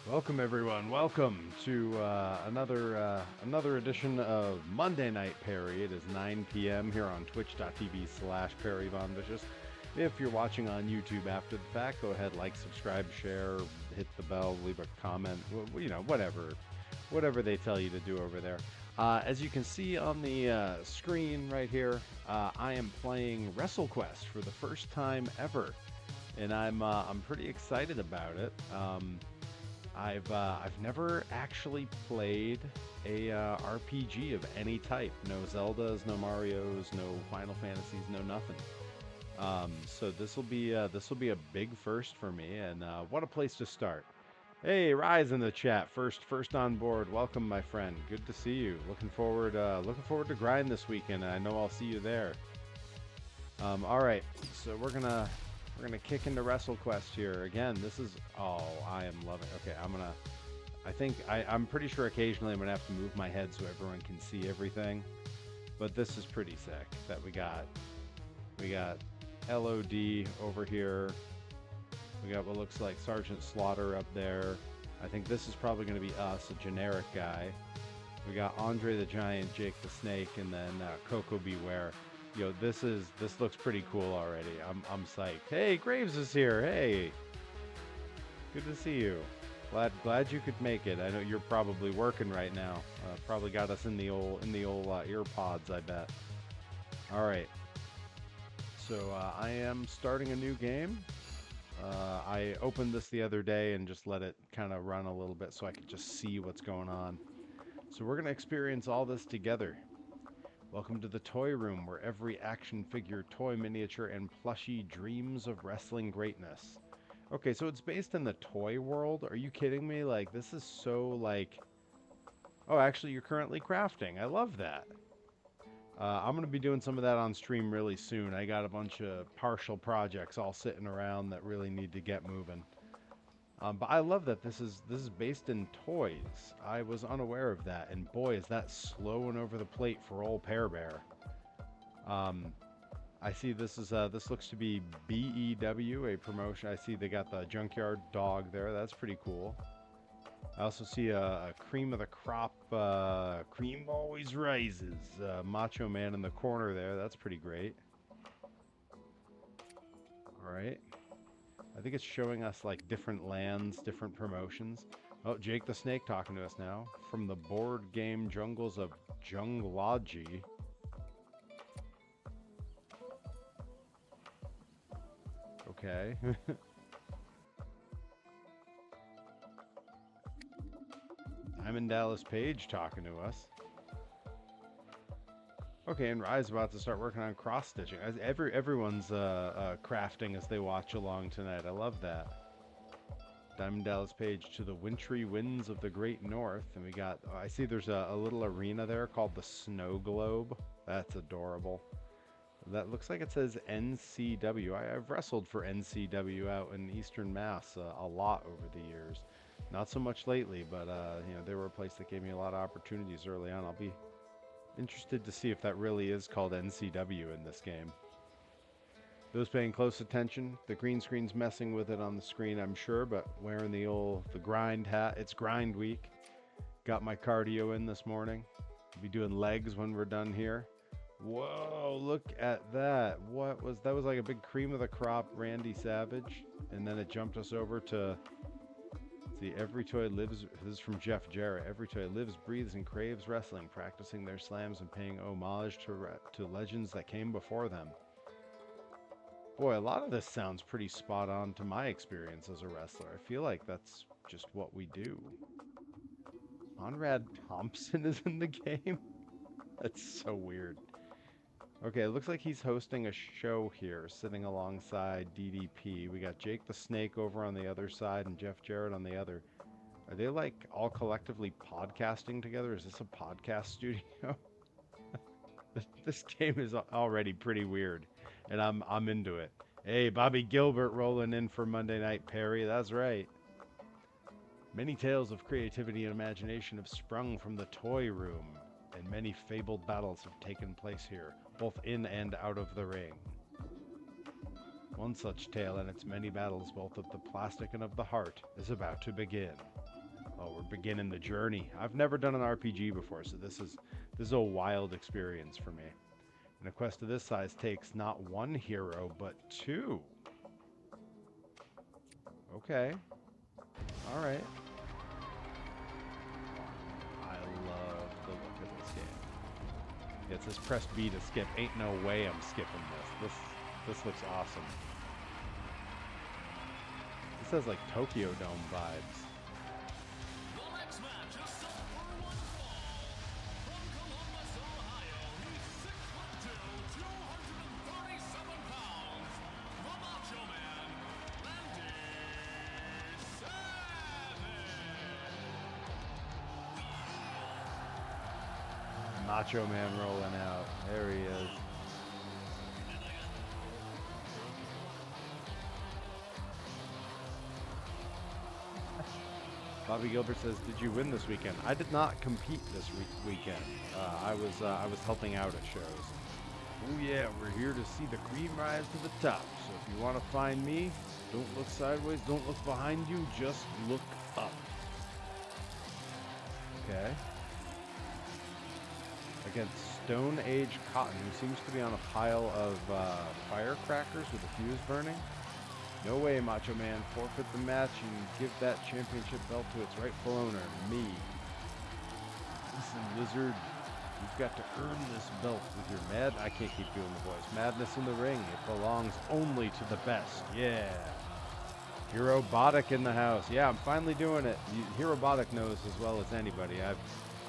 Welcome everyone. Welcome to another edition of Monday Night Perry. It is 9 p.m. here on twitch.tv/Perry Von Vicious. If you're watching on YouTube after the fact, go ahead, like, subscribe, share, hit the bell, leave a comment, whatever they tell you to do over there. As you can see on the screen right here, I am playing WrestleQuest for the first time ever, and I'm pretty excited about it. I've never actually played a RPG of any type. No Zeldas, no Marios, no Final Fantasies, no nothing. So this will be a big first for me, and what a place to start. Hey, Rise in the chat, first on board. Welcome, my friend. Good to see you. Looking forward to grind this weekend. I know I'll see you there. All right, so we're gonna kick into WrestleQuest here again. This is I am loving. Okay, I'm pretty sure occasionally I'm gonna have to move my head so everyone can see everything, but this is pretty sick that we got LOD over here. We got what looks like Sergeant Slaughter up there. I think this is probably going to be us, a generic guy. We got Andre the Giant, Jake the Snake, and then Coco Beware. Yo, this looks pretty cool already. I'm psyched. Hey, Graves is here. Hey, good to see you. Glad you could make it. I know you're probably working right now. Probably got us in the old ear pods, I bet. All right. So I am starting a new game. I opened this the other day and just let it kind of run a little bit so I could just see what's going on. So we're going to experience all this together. Welcome to the toy room, where every action figure, toy, miniature, and plushie dreams of wrestling greatness. Okay, so it's based in the toy world? Are you kidding me? Like, this is so, like... Oh, actually, you're currently crafting. I love that. I'm going to be doing some of that on stream really soon. I got a bunch of partial projects all sitting around that really need to get moving. But I love that this is based in toys. I was unaware of that, and boy, is that slowing over the plate for old Pear Bear. I see this looks to be BEW, a promotion. I see they got the Junkyard Dog there. That's pretty cool. I also see a cream of the crop, cream always rises, Macho Man in the corner there. That's pretty great. All right. I think it's showing us like different lands, different promotions. Oh, Jake the Snake talking to us now. From the board game jungles of Junglogy. Okay. Diamond Dallas Page talking to us. Okay, and Rye's about to start working on cross-stitching. Everyone's crafting as they watch along tonight. I love that. Diamond Dallas Page to the wintry winds of the Great North. And we got, I see there's a little arena there called the Snow Globe. That's adorable. That looks like it says NCW. I've wrestled for NCW out in Eastern Mass a lot over the years. Not so much lately, but they were a place that gave me a lot of opportunities early on. I'll be interested to see if that really is called NCW in this game. Those paying close attention, the green screen's messing with it on the screen, I'm sure, but wearing the grind hat. It's grind week. Got my cardio in this morning. I'll be doing legs when we're done here. Whoa, look at that. That was like a big cream of the crop Randy Savage, and then it jumped us over to see, every toy lives. This is from Jeff Jarrett. Every toy lives, breathes, and craves wrestling, practicing their slams and paying homage to legends that came before them. Boy, a lot of this sounds pretty spot on to my experience as a wrestler. I feel like that's just what we do. Conrad Thompson is in the game? That's so weird. Okay, it looks like he's hosting a show here, sitting alongside DDP. We got Jake the Snake over on the other side and Jeff Jarrett on the other. Are they like all collectively podcasting together? Is this a podcast studio? This game is already pretty weird, and I'm into it. Hey, Bobby Gilbert rolling in for Monday Night Perry. That's right. Many tales of creativity and imagination have sprung from the toy room, and many fabled battles have taken place here, both in and out of the ring. One such tale and its many battles, both of the plastic and of the heart, is about to begin. Oh, we're beginning the journey. I've never done an RPG before, so this is a wild experience for me. And a quest of this size takes not one hero, but two. Okay. All right. I love the look of this game. It says press B to skip. Ain't no way I'm skipping this. This looks awesome. This has like Tokyo Dome vibes. The next match is set for one fall. From Columbus, Ohio, he's 6'2", 237 pounds. The Macho Man, Randy Savage. Macho Man rolling out. There he is. Bobby Gilbert says, "Did you win this weekend?" I did not compete this weekend. I was helping out at shows. Oh yeah, we're here to see the cream rise to the top. So if you want to find me, don't look sideways, don't look behind you, just look up. Okay. Against Stone Age Cotton, who seems to be on a pile of firecrackers with a fuse burning. No way, Macho Man. Forfeit the match and give that championship belt to its rightful owner, me. Listen, Lizard, you've got to earn this belt with your mad... I can't keep doing the voice. Madness in the ring. It belongs only to the best. Yeah. Herobotic in the house. Yeah, I'm finally doing it. Herobotic knows as well as anybody.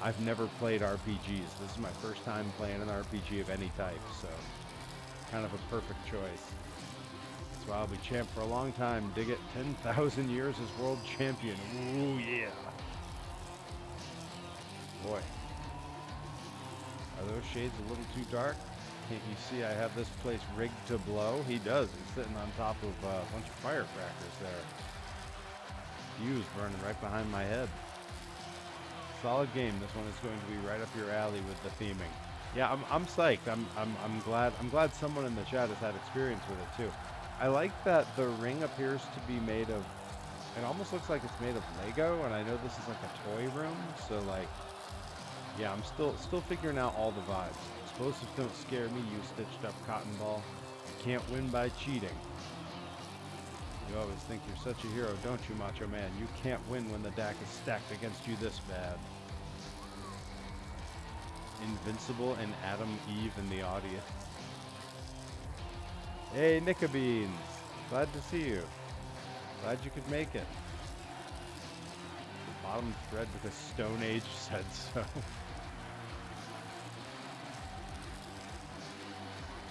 I've never played RPGs. This is my first time playing an RPG of any type, so kind of a perfect choice. That's why I'll be champ for a long time. Dig it. 10,000 years as world champion. Ooh, yeah. Boy. Are those shades a little too dark? Can't you see I have this place rigged to blow? He does. He's sitting on top of a bunch of firecrackers there. Fuse burning right behind my head. Solid game. This one is going to be right up your alley with the theming. Yeah, I'm psyched. I'm glad someone in the chat has had experience with it too. I like that the ring appears to be made of, it almost looks like it's made of Lego, and I know this is like a toy room, so like, yeah, I'm still figuring out all the vibes. Explosives don't scare me, you stitched up cotton ball. You can't win by cheating. You always think you're such a hero, don't you, Macho Man? You can't win when the deck is stacked against you this bad. Invincible and Adam Eve in the audience. Hey, Nickabeans. Glad to see you. Glad you could make it. The bottom thread because Stone Age said so.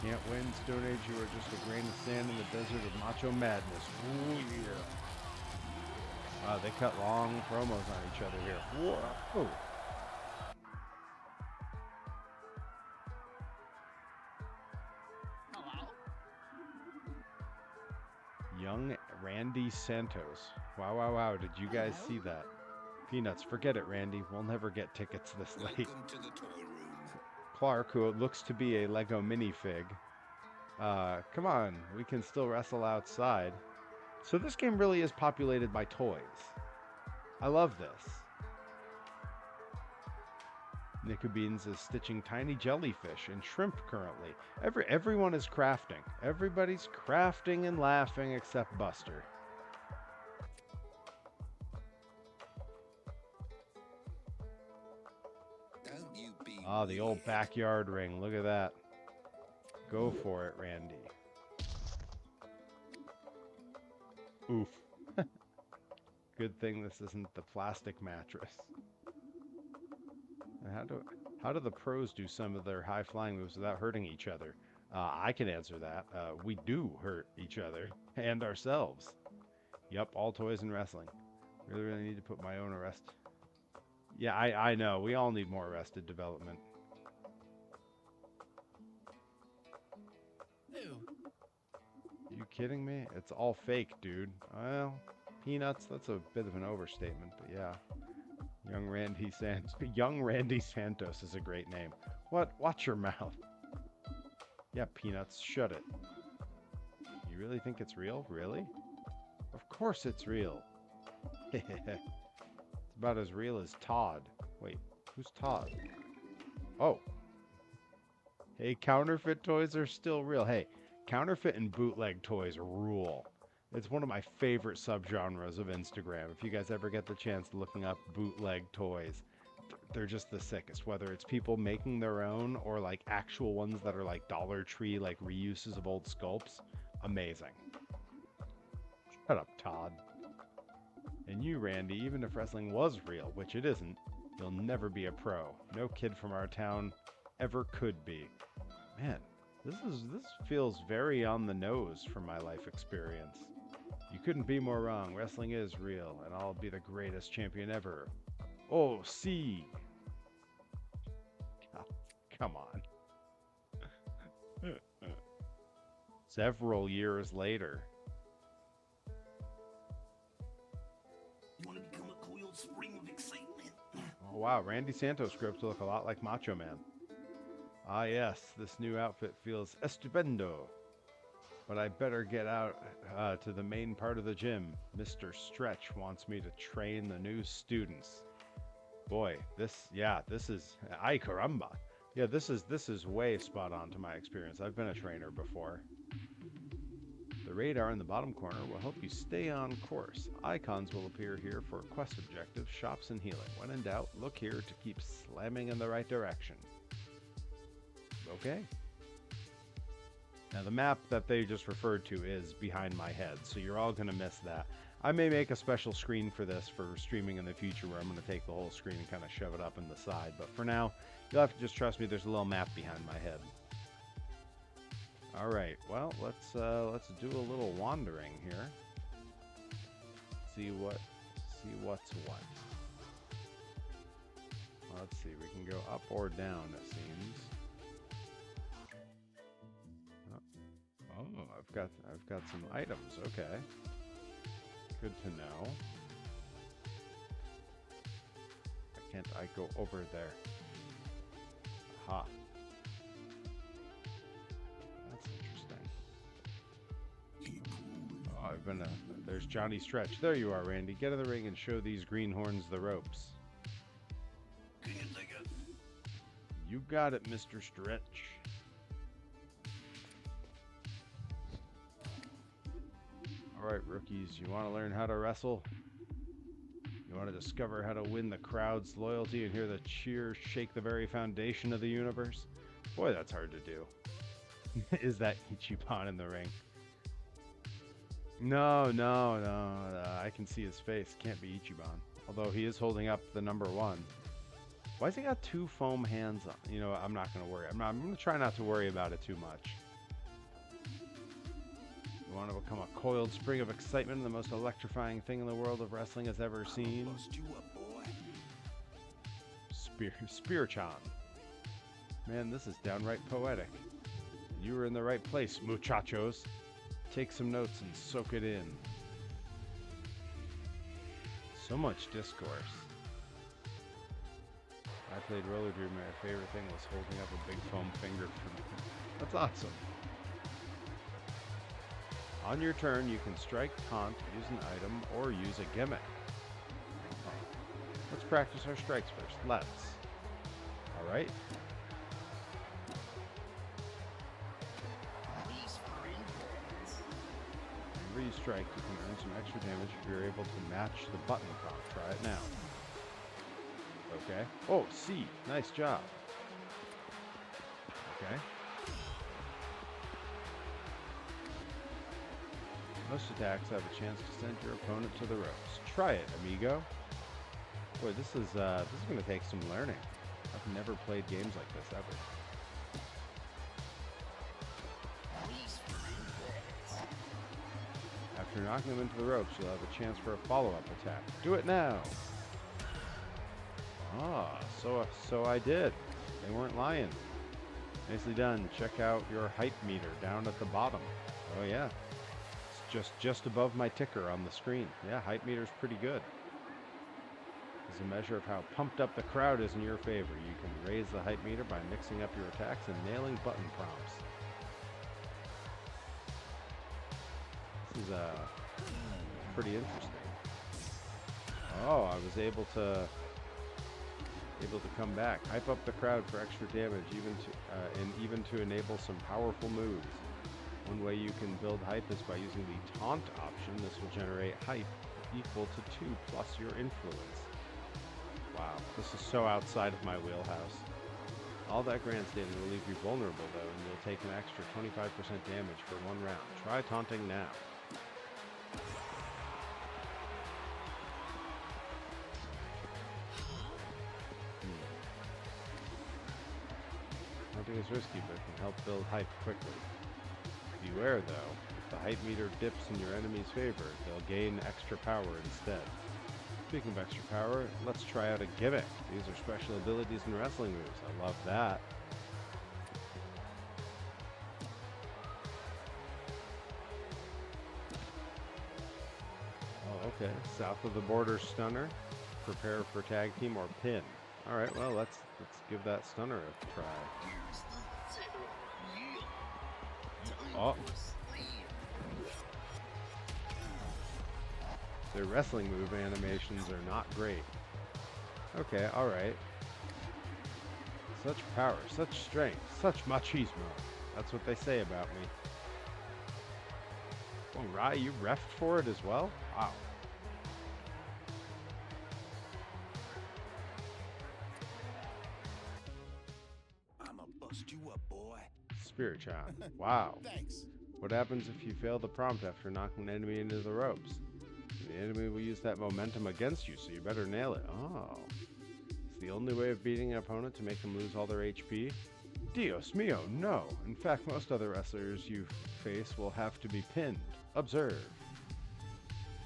Can't win, Stone Age. You are just a grain of sand in the desert of macho madness. Ooh, yeah. Wow, they cut long promos on each other here. Whoa. Young Randy Santos. Wow, wow, wow. Did you guys see that? Peanuts, forget it, Randy. We'll never get tickets this late. Welcome to the toy room. Clark, who looks to be a Lego minifig. Come on, we can still wrestle outside. So this game really is populated by toys. I love this. Nickabeans is stitching tiny jellyfish and shrimp currently. Everyone is crafting. Everybody's crafting and laughing except Buster. Don't you be Ah, the old weird. backyard ring. Look at that. Go for it, Randy. Oof. Good thing this isn't the plastic mattress. How do the pros do some of their high-flying moves without hurting each other? I can answer that. We do hurt each other and ourselves. Yup, all toys and wrestling. Really need to put my own arrest. Yeah, I know. We all need more Arrested Development. You kidding me? It's all fake, dude. Well, Peanuts, that's a bit of an overstatement, but yeah. Young Randy Santos is a great name. What? Watch your mouth. Yeah, Peanuts, shut it. You really think it's real? Really? Of course it's real. It's about as real as Todd. Wait, who's Todd? Oh. Hey, counterfeit toys are still real. Hey, counterfeit and bootleg toys rule. It's one of my favorite subgenres of Instagram. If you guys ever get the chance looking up bootleg toys, they're just the sickest. Whether it's people making their own or like actual ones that are like Dollar Tree, like reuses of old sculpts. Amazing. Shut up, Todd. And you, Randy, even if wrestling was real, which it isn't, you'll never be a pro. No kid from our town ever could be. Man, this feels very on the nose from my life experience. You couldn't be more wrong. Wrestling is real, and I'll be the greatest champion ever. Oh, see. Oh, come on. Several years later. You want to become a coiled spring of excitement? Oh, wow. Randy Santos grew up to look a lot like Macho Man. Ah, yes. This new outfit feels estupendo. But I better get out to the main part of the gym. Mr. Stretch wants me to train the new students. Boy, this is, ay caramba. Yeah, this is way spot on to my experience. I've been a trainer before. The radar in the bottom corner will help you stay on course. Icons will appear here for quest objectives, shops, and healing. When in doubt, look here to keep slamming in the right direction. Okay. Now, the map that they just referred to is behind my head, so you're all going to miss that. I may make a special screen for this for streaming in the future where I'm going to take the whole screen and kind of shove it up in the side. But for now, you'll have to just trust me, there's a little map behind my head. All right, well, let's do a little wandering here. See what's what. Well, let's see, we can go up or down, it seems. Oh, I've got some items. Okay, good to know. Can't I go over there? Aha. That's interesting. Oh, I've been there's Johnny Stretch. There you are, Randy. Get in the ring and show these greenhorns the ropes. You got it, Mr. Stretch. Alright, rookies, you want to learn how to wrestle? You want to discover how to win the crowd's loyalty and hear the cheers shake the very foundation of the universe? Boy, that's hard to do. Is that Ichiban in the ring? No, I can see his face. Can't be Ichiban. Although he is holding up the number 1. Why has he got 2 foam hands on? You know, I'm not going to worry. I'm going to try not to worry about it too much. You want to become a coiled spring of excitement and the most electrifying thing in the world of wrestling has ever seen? Bust you up, boy. Spear-chan. Man, this is downright poetic. You were in the right place, muchachos. Take some notes and soak it in. So much discourse. I played roller derby. My favorite thing was holding up a big foam finger for me. That's awesome. On your turn, you can strike, taunt, use an item, or use a gimmick. Let's practice our strikes first. Let's. Alright. Whenever you strike, you can earn some extra damage if you're able to match the button prompt. Try it now. Okay. Oh, C. Nice job. Okay. Most attacks have a chance to send your opponent to the ropes. Try it, amigo. Boy, this is going to take some learning. I've never played games like this ever. After knocking them into the ropes, you'll have a chance for a follow-up attack. Do it now. Ah, so I did. They weren't lying. Nicely done. Check out your hype meter down at the bottom. Oh yeah. Just above my ticker on the screen. Yeah, hype meter's pretty good. As a measure of how pumped up the crowd is in your favor, you can raise the hype meter by mixing up your attacks and nailing button prompts. This is pretty interesting. Oh, I was able to come back. Hype up the crowd for extra damage, even to enable some powerful moves. One way you can build hype is by using the taunt option. This will generate hype equal to 2 plus your influence. Wow, this is so outside of my wheelhouse. All that grandstanding will leave you vulnerable though, and you'll take an extra 25% damage for 1 round. Try taunting now. Taunting is risky, but can help build hype quickly. Beware though, if the hype meter dips in your enemy's favor, they'll gain extra power instead. Speaking of extra power, let's try out a gimmick. These are special abilities and wrestling moves. I love that. Oh, okay. South of the border stunner. Prepare for tag team or pin. All right, well, let's give that stunner a try. Oh. Their wrestling move animations are not great. Okay, alright. Such power, such strength, such machismo. That's what they say about me. Oh, Rai, you refed for it as well? Wow. I'ma bust you up, boy. Spirit Child. Wow. Thanks. What happens if you fail the prompt after knocking an enemy into the ropes? The enemy will use that momentum against you, so you better nail it. Oh. It's the only way of beating an opponent to make them lose all their HP? Dios mio, no. In fact, most other wrestlers you face will have to be pinned. Observe.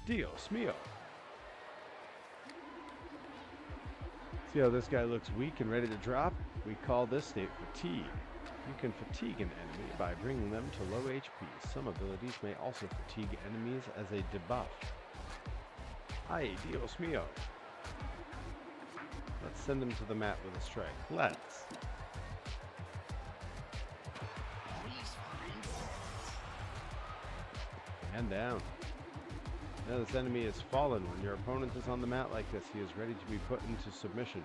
Dios mio. See how this guy looks weak and ready to drop? We call this state fatigue. You can fatigue an enemy by bringing them to low HP. Some abilities may also fatigue enemies as a debuff. Ay, Dios mio. Let's send him to the mat with a strike. Let's. And down. Now this enemy is fallen. When your opponent is on the mat like this, he is ready to be put into submission.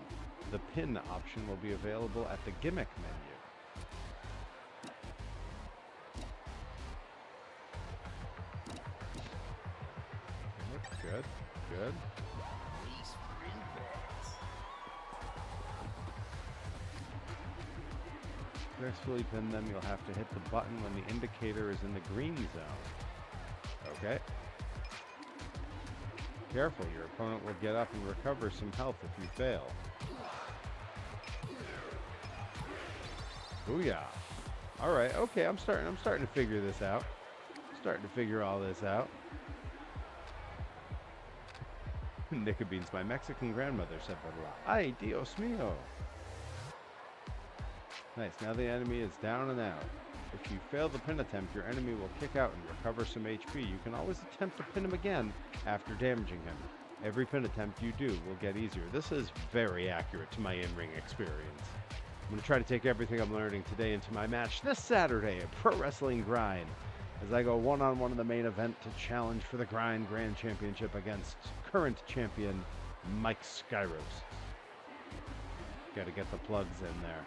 The pin option will be available at the gimmick menu. Good, good. To successfully pin them, you'll have to hit the button when the indicator is in the green zone. Okay. Careful, your opponent will get up and recover some health if you fail. Booyah. Alright, okay, I'm starting to figure this out. Starting to figure all this out. Nickabeans, my Mexican grandmother said blah blah. Ay, Dios mio. Nice, now the enemy is down and out. If you fail the pin attempt, your enemy will kick out and recover some HP. You can always attempt to pin him again after damaging him. Every pin attempt you do will get easier. This is very accurate to my in-ring experience. I'm going to try to take everything I'm learning today into my match this Saturday at Pro Wrestling Grind, as I go one-on-one in the main event to challenge for the Grind Grand Championship against current champion Mike Skyros. Got to get the plugs in there.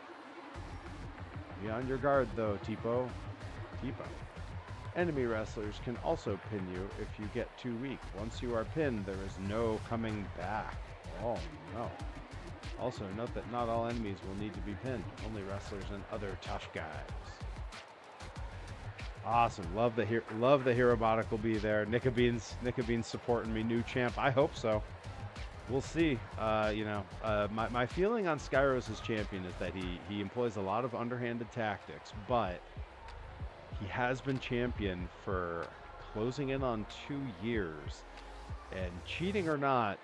Be on your guard though, Tipo. Enemy wrestlers can also pin you if you get too weak. Once you are pinned, there is no coming back. Oh no. Also, note that not all enemies will need to be pinned. Only wrestlers and other tough guys. Awesome. Love the Herobottic will be there. Nickabeans supporting me, new champ. I hope so. We'll see. My feeling on Skyros as champion is that he employs a lot of underhanded tactics, but he has been champion for closing in on 2 years. And cheating or not,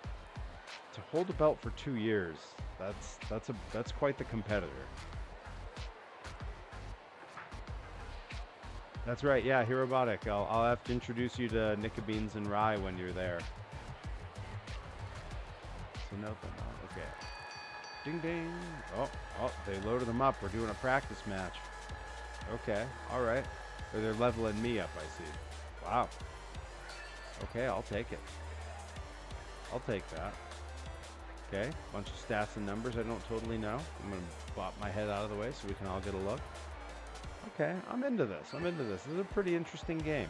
to hold a belt for 2 years, that's quite the competitor. That's right, yeah, Herobottic. I'll have to introduce you to Nickabeans and Rai when you're there. So note them all. Okay. Ding ding. Oh, they loaded them up. We're doing a practice match. Okay, alright. Or they're leveling me up, I see. Wow. Okay, I'll take it. I'll take that. Okay, bunch of stats and numbers I don't totally know. I'm going to bop my head out of the way so we can all get a look. Okay, I'm into this. This is a pretty interesting game.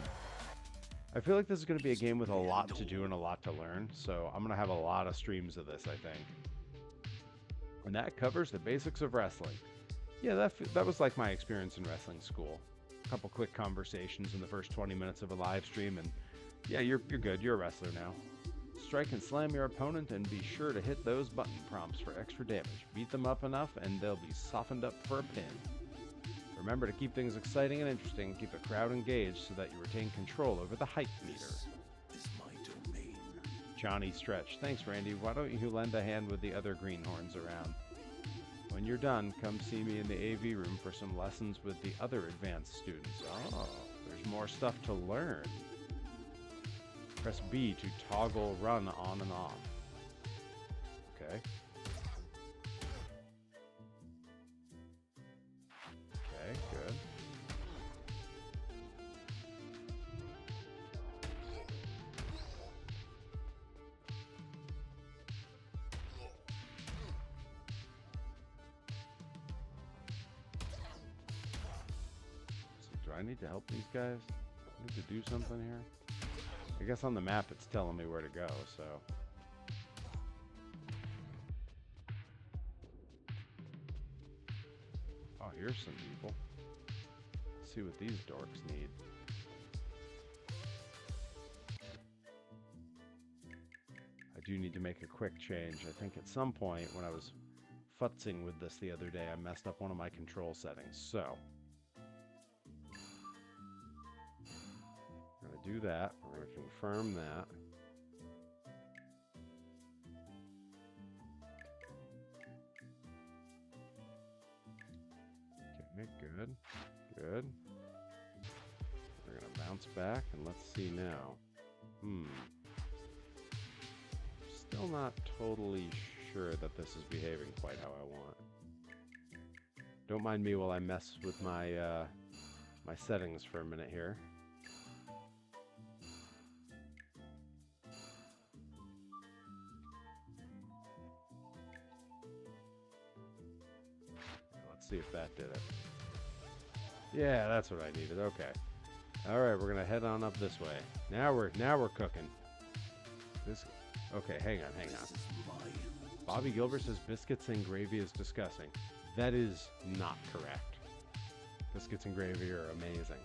I feel like this is going to be a game with a lot to do and a lot to learn, so I'm going to have a lot of streams of this, I think. And that covers the basics of wrestling. Yeah, that was like my experience in wrestling school. A couple quick conversations in the first 20 minutes of a live stream, and yeah, you're good. You're a wrestler now. Strike and slam your opponent, and be sure to hit those button prompts for extra damage. Beat them up enough, and they'll be softened up for a pin. Remember to keep things exciting and interesting, keep the crowd engaged so that you retain control over the hype meter. This is my domain. Johnny Stretch. Thanks, Randy. Why don't you lend a hand with the other greenhorns around? When you're done, come see me in the AV room for some lessons with the other advanced students. Oh, there's more stuff to learn. Press B to toggle run on and off. Okay. Okay, good. So do I need to help these guys? I need to do something here? I guess on the map it's telling me where to go, so. Oh, here's some people. Let's see what these dorks need. I do need to make a quick change. I think at some point when I was futzing with this the other day, I messed up one of my control settings, so. Do that. We're going to confirm that. Okay, good. Good. We're going to bounce back and let's see now. Still not totally sure that this is behaving quite how I want. Don't mind me while I mess with my my settings for a minute here. See if that did it. Yeah, that's what I needed. Okay. All right, we're gonna head on up this way. Now we're cooking. This. Okay, hang on. Bobby Gilbert says biscuits and gravy is disgusting. That is not correct. Biscuits and gravy are amazing.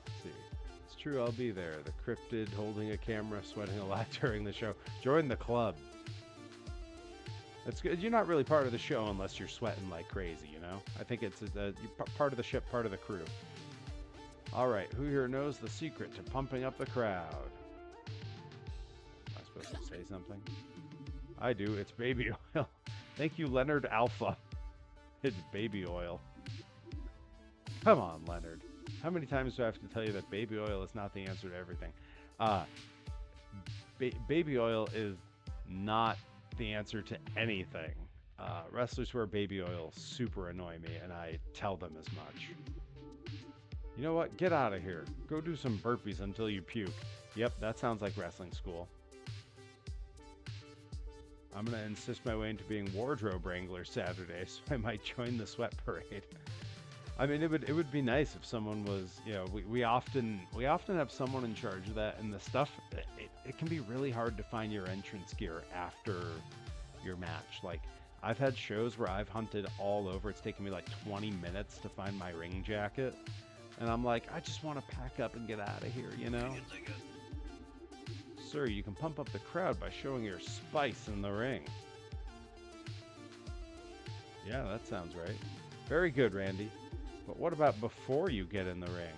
Let's see. It's true. I'll be there. The cryptid holding a camera, sweating a lot during the show. Join the club. That's good. You're not really part of the show unless you're sweating like crazy, you know? I think it's you're part of the ship, part of the crew. All right, who here knows the secret to pumping up the crowd? Am I supposed to say something? I do. It's baby oil. Thank you, Leonard Alpha. It's baby oil. Come on, Leonard. How many times do I have to tell you that baby oil is not the answer to everything? Baby oil is not the answer to anything. Wrestlers who wear baby oil super annoy me, and I tell them as much. You know what? Get out of here. Go do some burpees until you puke. Yep, that sounds like wrestling school. I'm gonna insist my way into being wardrobe wrangler Saturday, so I might join the sweat parade. I mean, it would be nice if someone was, you know, we often have someone in charge of that, and the stuff, it can be really hard to find your entrance gear after your match. Like, I've had shows where I've hunted all over. It's taken me like 20 minutes to find my ring jacket, and I'm like, I just want to pack up and get out of here, you know? Sir, you can pump up the crowd by showing your spice in the ring. Yeah, that sounds right. Very good, Randy. But what about before you get in the ring?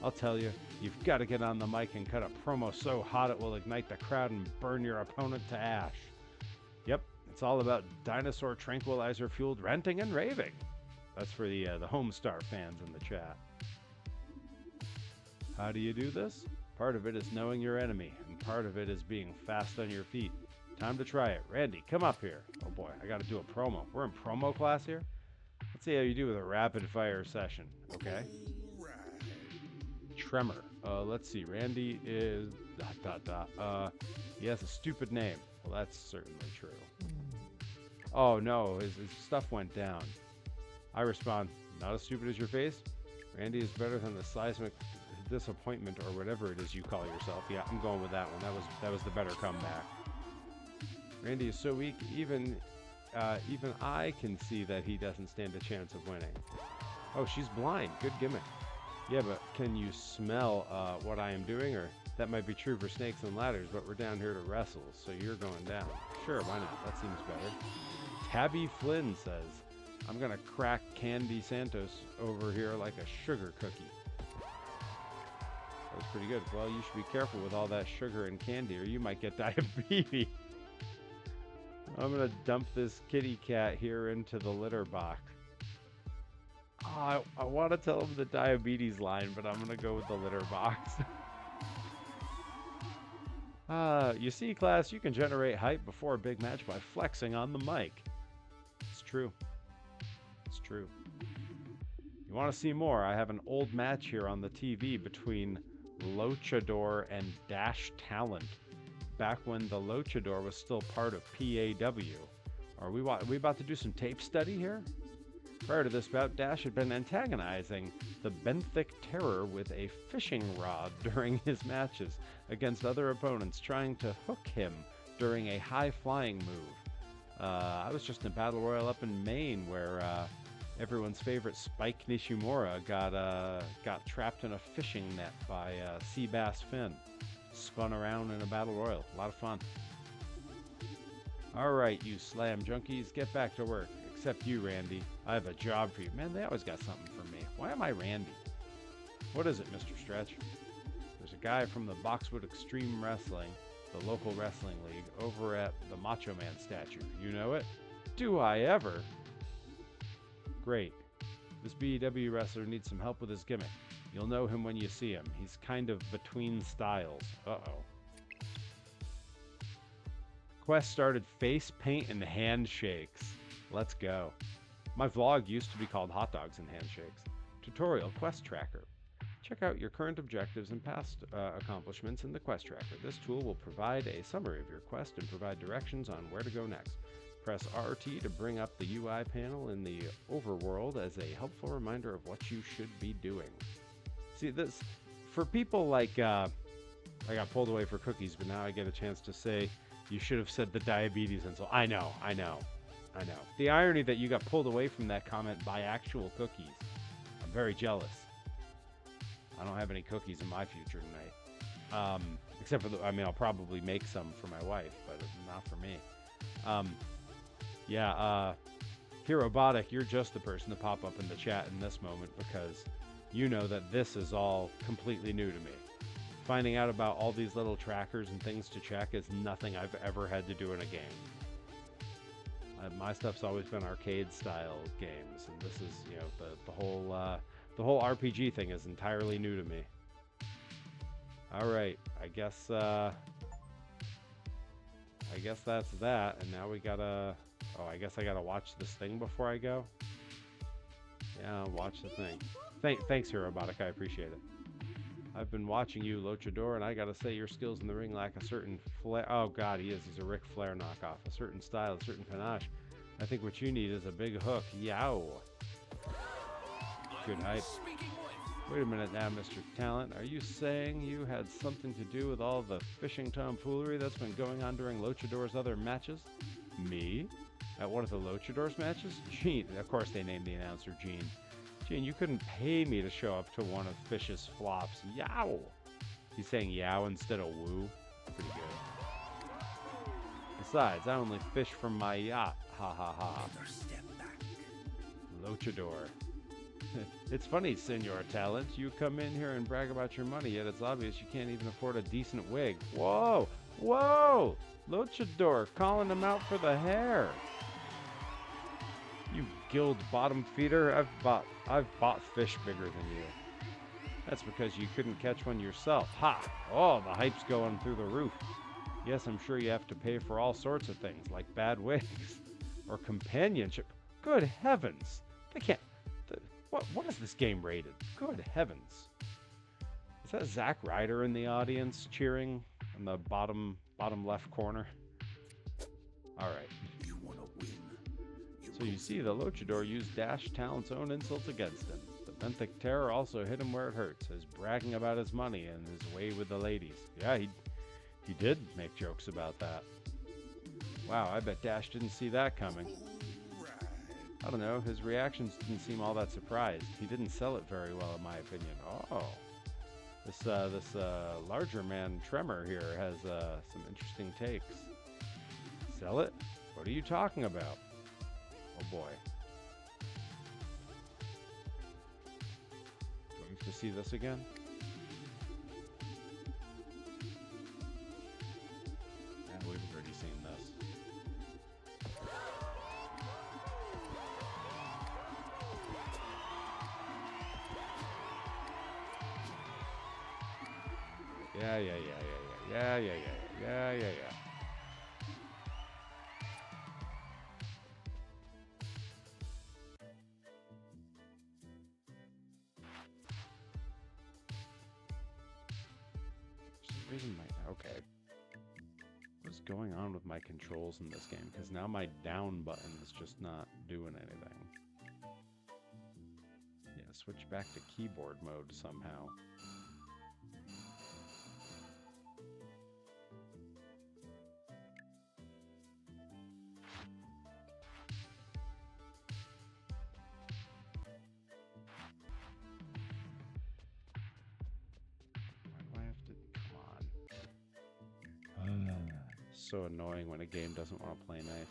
I'll tell you, you've got to get on the mic and cut a promo so hot it will ignite the crowd and burn your opponent to ash. Yep, it's all about dinosaur tranquilizer-fueled ranting and raving. That's for the Homestar fans in the chat. How do you do this? Part of it is knowing your enemy, and part of it is being fast on your feet. Time to try it. Randy, come up here. Oh boy, I got to do a promo. We're in promo class here? Let's see how you do with a rapid fire session, okay? Tremor. Let's see. Randy is ... he has a stupid name. Well, that's certainly true. Oh no, his stuff went down. I respond, not as stupid as your face. Randy is better than the seismic disappointment or whatever it is you call yourself. Yeah, I'm going with that one. That was the better comeback. Randy is so weak, even I can see that he doesn't stand a chance of winning. Oh, she's blind. Good gimmick. Yeah, but can you smell what I am doing? Or that might be true for snakes and ladders, but we're down here to wrestle, so you're going down. Sure, why not? That seems better. Tabby Flynn says, I'm gonna crack Candy Santos over here like a sugar cookie. That was pretty good. Well, you should be careful with all that sugar and candy, or you might get diabetes. I'm gonna dump this kitty cat here into the litter box. Oh, I want to tell him the diabetes line, but I'm gonna go with the litter box. You see, class, you can generate hype before a big match by flexing on the mic. It's true. It's true. You want to see more? I have an old match here on the TV between Luchador and Dash Talent, back when the Luchador was still part of PAW. Are we about to do some tape study here? Prior to this bout, Dash had been antagonizing the Benthic Terror with a fishing rod during his matches against other opponents, trying to hook him during a high-flying move. I was just in a battle royal up in Maine where everyone's favorite Spike Nishimura got trapped in a fishing net by Seabass Finn. Spun around in a battle royal. A lot of fun. All right, you slam junkies, get back to work. Except you, Randy. I have a job for you. Man, they always got something for me. Why am I Randy? What is it, Mr. Stretch? There's a guy from the Boxwood Extreme Wrestling, the local wrestling league, over at the Macho Man statue. You know it? Do I ever? Great. This BEW wrestler needs some help with his gimmick. You'll know him when you see him. He's kind of between styles. Uh-oh. Quest started face paint and handshakes. Let's go. My vlog used to be called Hot Dogs and Handshakes. Tutorial Quest Tracker. Check out your current objectives and past accomplishments in the Quest Tracker. This tool will provide a summary of your quest and provide directions on where to go next. Press RT to bring up the UI panel in the overworld as a helpful reminder of what you should be doing. See, this, for people like, I got pulled away for cookies, but now I get a chance to say, you should have said the diabetes insult. I know. The irony that you got pulled away from that comment by actual cookies. I'm very jealous. I don't have any cookies in my future tonight. Except for I'll probably make some for my wife, but not for me. Herobotic, you're just the person to pop up in the chat in this moment because you know that this is all completely new to me. Finding out about all these little trackers and things to check is nothing I've ever had to do in a game. My stuff's always been arcade-style games, and this is, the whole RPG thing is entirely new to me. All right, I guess that's that, and now we gotta. Oh, I guess I gotta watch this thing before I go. Yeah, I'll watch the thing. Thanks, Herobotic. I appreciate it. I've been watching you, Luchador, and I gotta say your skills in the ring lack a certain flair. Oh God, he's a Ric Flair knockoff. A certain style, a certain panache. I think what you need is a big hook. Yow. Good hype. Wait a minute now, Mr. Talent. Are you saying you had something to do with all the fishing tomfoolery that's been going on during Luchador's other matches? Me? At one of the Luchador's matches? Gene. Of course they named the announcer Gene. Gene, you couldn't pay me to show up to one of Fish's flops. Yow! He's saying yow instead of woo. Pretty good. Besides, I only fish from my yacht. Ha ha ha. Luchador. It's funny, Senor Talent. You come in here and brag about your money, yet it's obvious you can't even afford a decent wig. Whoa! Whoa! Luchador calling him out for the hair. You guild bottom feeder. I've bought fish bigger than you. That's because you couldn't catch one yourself. Ha! Oh, the hype's going through the roof. Yes, I'm sure you have to pay for all sorts of things, like bad wigs or companionship. Good heavens! They can't. What is this game rated? Good heavens! Is that Zack Ryder in the audience cheering in the bottom left corner? All right. You want to win? So you see, the luchador used Dash Talent's own insults against him. The Benthic Terror also hit him where it hurts, his bragging about his money and his way with the ladies. Yeah, he did make jokes about that. Wow, I bet Dash didn't see that coming. I don't know, his reactions didn't seem all that surprised. He didn't sell it very well, in my opinion. Oh, this larger man, Tremor, here has some interesting takes. Sell it? What are you talking about? Oh boy. Do I have to see this again? Yeah, we've already seen this. Yeah. For some reason okay. What's going on with my controls in this game? Because now my down button is just not doing anything. Yeah, switch back to keyboard mode somehow. So annoying when a game doesn't want to play nice.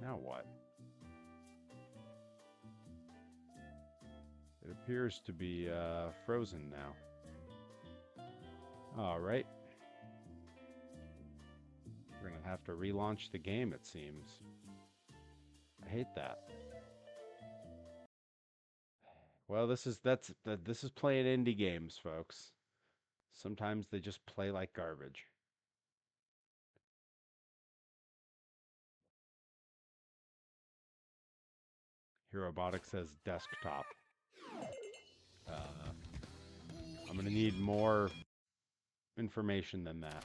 Now what? It appears to be frozen now. All right. We're gonna have to relaunch the game, it seems. I hate that. Well, this is playing indie games, folks. Sometimes they just play like garbage. Herobotic says desktop. I'm gonna need more information than that.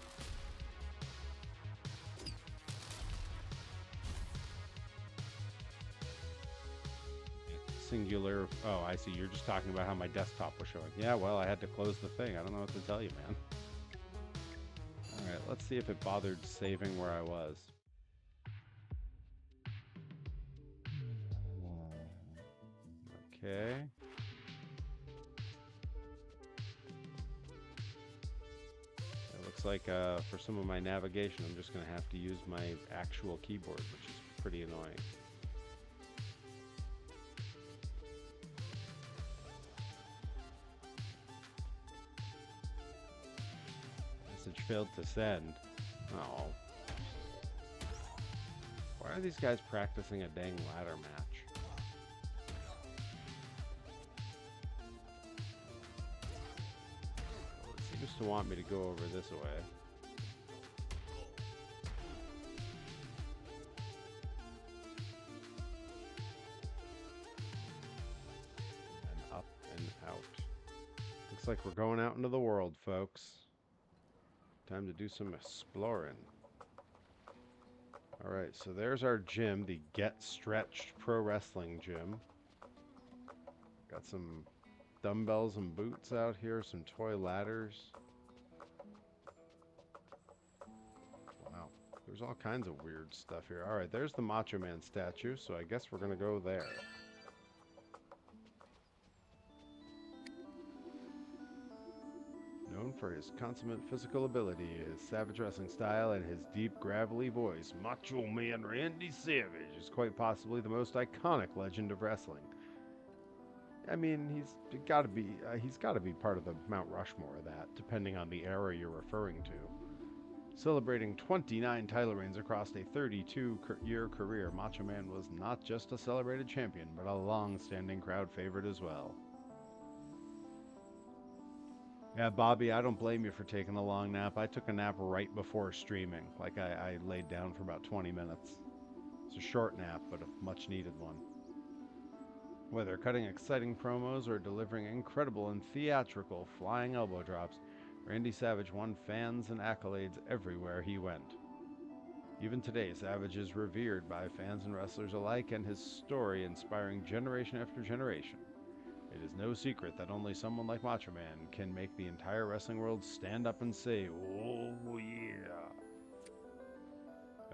Singular. Oh, I see. You're just talking about how my desktop was showing. Yeah, well, I had to close the thing. I don't know what to tell you, man. All right, let's see if it bothered saving where I was. Okay. It looks like for some of my navigation, I'm just going to have to use my actual keyboard, which is pretty annoying. Message failed to send. Oh. Why are these guys practicing a dang ladder match? Well, it seems to want me to go over this way. And up and out. Looks like we're going out into the world, folks. Time to do some exploring. Alright, so there's our gym, the Get Stretched Pro Wrestling Gym. Got some dumbbells and boots out here, some toy ladders. Wow, there's all kinds of weird stuff here. Alright, there's the Macho Man statue, so I guess we're gonna go there. Known for his consummate physical ability, his savage wrestling style, and his deep, gravelly voice, Macho Man Randy Savage is quite possibly the most iconic legend of wrestling. I mean, he's got to be part of the Mount Rushmore of that, depending on the era you're referring to. Celebrating 29 title reigns across a 32-year career, Macho Man was not just a celebrated champion, but a long-standing crowd favorite as well. Yeah, Bobby, I don't blame you for taking a long nap. I took a nap right before streaming. Like, I laid down for about 20 minutes. It's a short nap, but a much needed one. Whether cutting exciting promos or delivering incredible and theatrical flying elbow drops, Randy Savage won fans and accolades everywhere he went. Even today, Savage is revered by fans and wrestlers alike, and his story inspiring generation after generation. It is no secret that only someone like Macho Man can make the entire wrestling world stand up and say, "Oh yeah."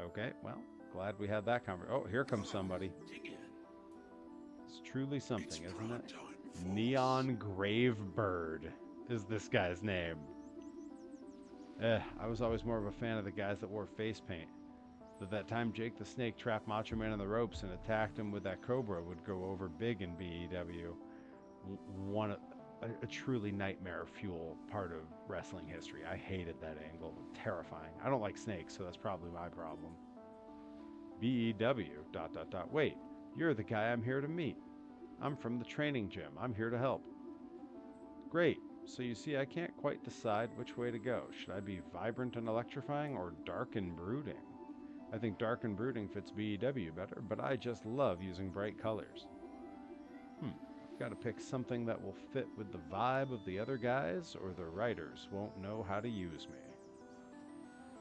Okay, well, glad we had that conversation. Oh, here comes somebody. Dig in. It's truly something, It's isn't it? prime time, folks. Neon Grave Bird is this guy's name. I was always more of a fan of the guys that wore face paint. That time Jake the Snake trapped Macho Man in the ropes and attacked him with that Cobra would go over big in BEW. A truly nightmare fuel part of wrestling history. I hated that angle. Terrifying. I don't like snakes, so that's probably my problem. BEW, ... Wait, you're the guy I'm here to meet. I'm from the training gym. I'm here to help. Great. So you see, I can't quite decide which way to go. Should I be vibrant and electrifying or dark and brooding? I think dark and brooding fits BEW better, but I just love using bright colors. I've got to pick something that will fit with the vibe of the other guys, or the writers won't know how to use me.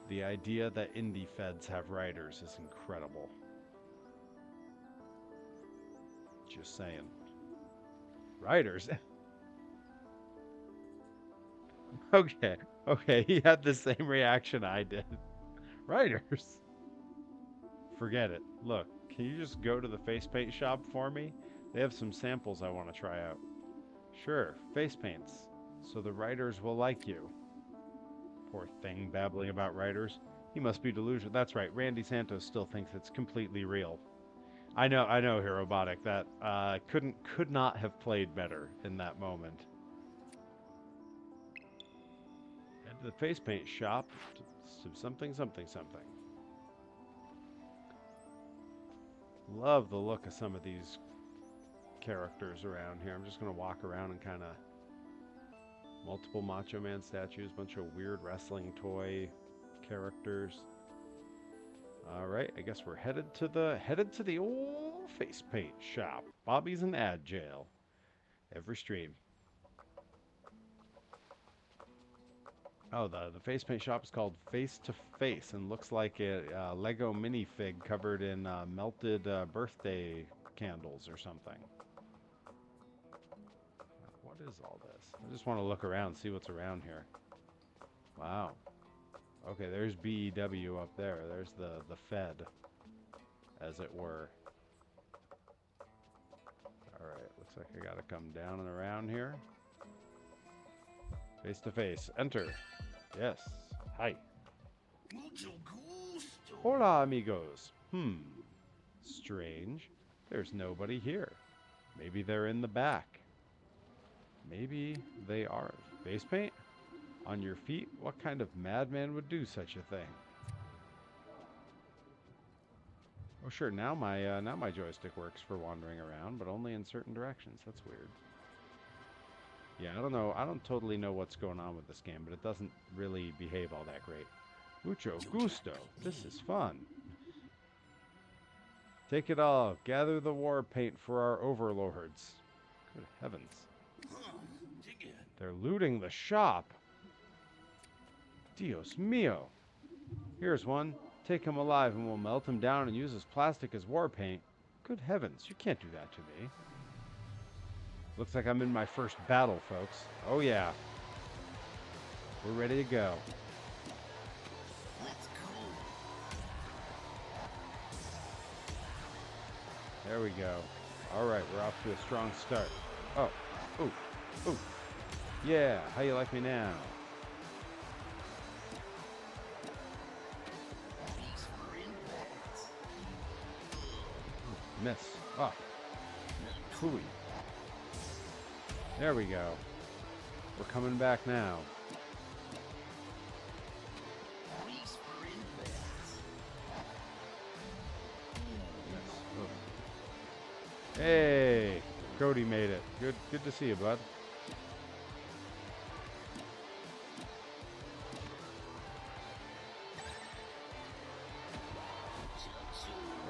The idea that indie feds have writers is incredible. Just saying. Writers? Okay, he had the same reaction I did. Writers? Forget it. Look, can you just go to the face paint shop for me? They have some samples I want to try out. Sure, face paints, so the writers will like you. Poor thing babbling about writers. He must be delusional. That's right, Randy Santos still thinks it's completely real. I know, Herobotic. That could not have played better in that moment. Head to the face paint shop to something. Love the look of some of these characters around here. I'm just going to walk around and kind of multiple Macho Man statues, bunch of weird wrestling toy characters. All right, I guess we're headed to the old face paint shop. Bobby's an ad jail. Every stream. Oh, the face paint shop is called Face to Face and looks like a Lego minifig covered in melted birthday candles or something. What is all this? I just want to look around, see what's around here. Wow. Okay, there's BEW up there. There's the Fed, as it were. Alright, looks like I gotta come down and around here. Face to face. Enter. Yes. Hi. Mucho gusto. Hola, amigos. Strange. There's nobody here. Maybe they're in the back. Maybe they are. Face paint? On your feet? What kind of madman would do such a thing? Oh, sure. Now my joystick works for wandering around, but only in certain directions. That's weird. Yeah, I don't know. I don't totally know what's going on with this game, but it doesn't really behave all that great. Mucho gusto. This is fun. Take it all. Gather the war paint for our overlords. Good heavens. Dig in. They're looting the shop. Dios mio. Here's one. Take him alive and we'll melt him down and use his plastic as war paint. Good heavens, you can't do that to me. Looks like I'm in my first battle, folks. Oh yeah. We're ready to go. Let's go. There we go. All right, we're off to a strong start. Oh, ooh, ooh. Yeah, how you like me now? Miss. Oh. Phooey. There we go. We're coming back now. Miss. Oh. Hey, Cody made it. Good to see you, bud.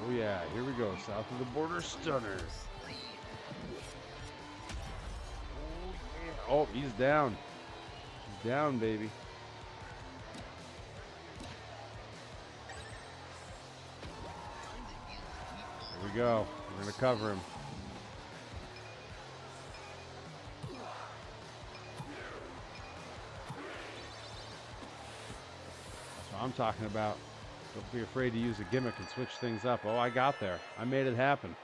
Oh yeah, here we go. South of the border stunner. Oh, he's down. He's down, baby. Here we go. We're going to cover him. That's what I'm talking about. Don't be afraid to use a gimmick and switch things up. Oh, I got there. I made it happen.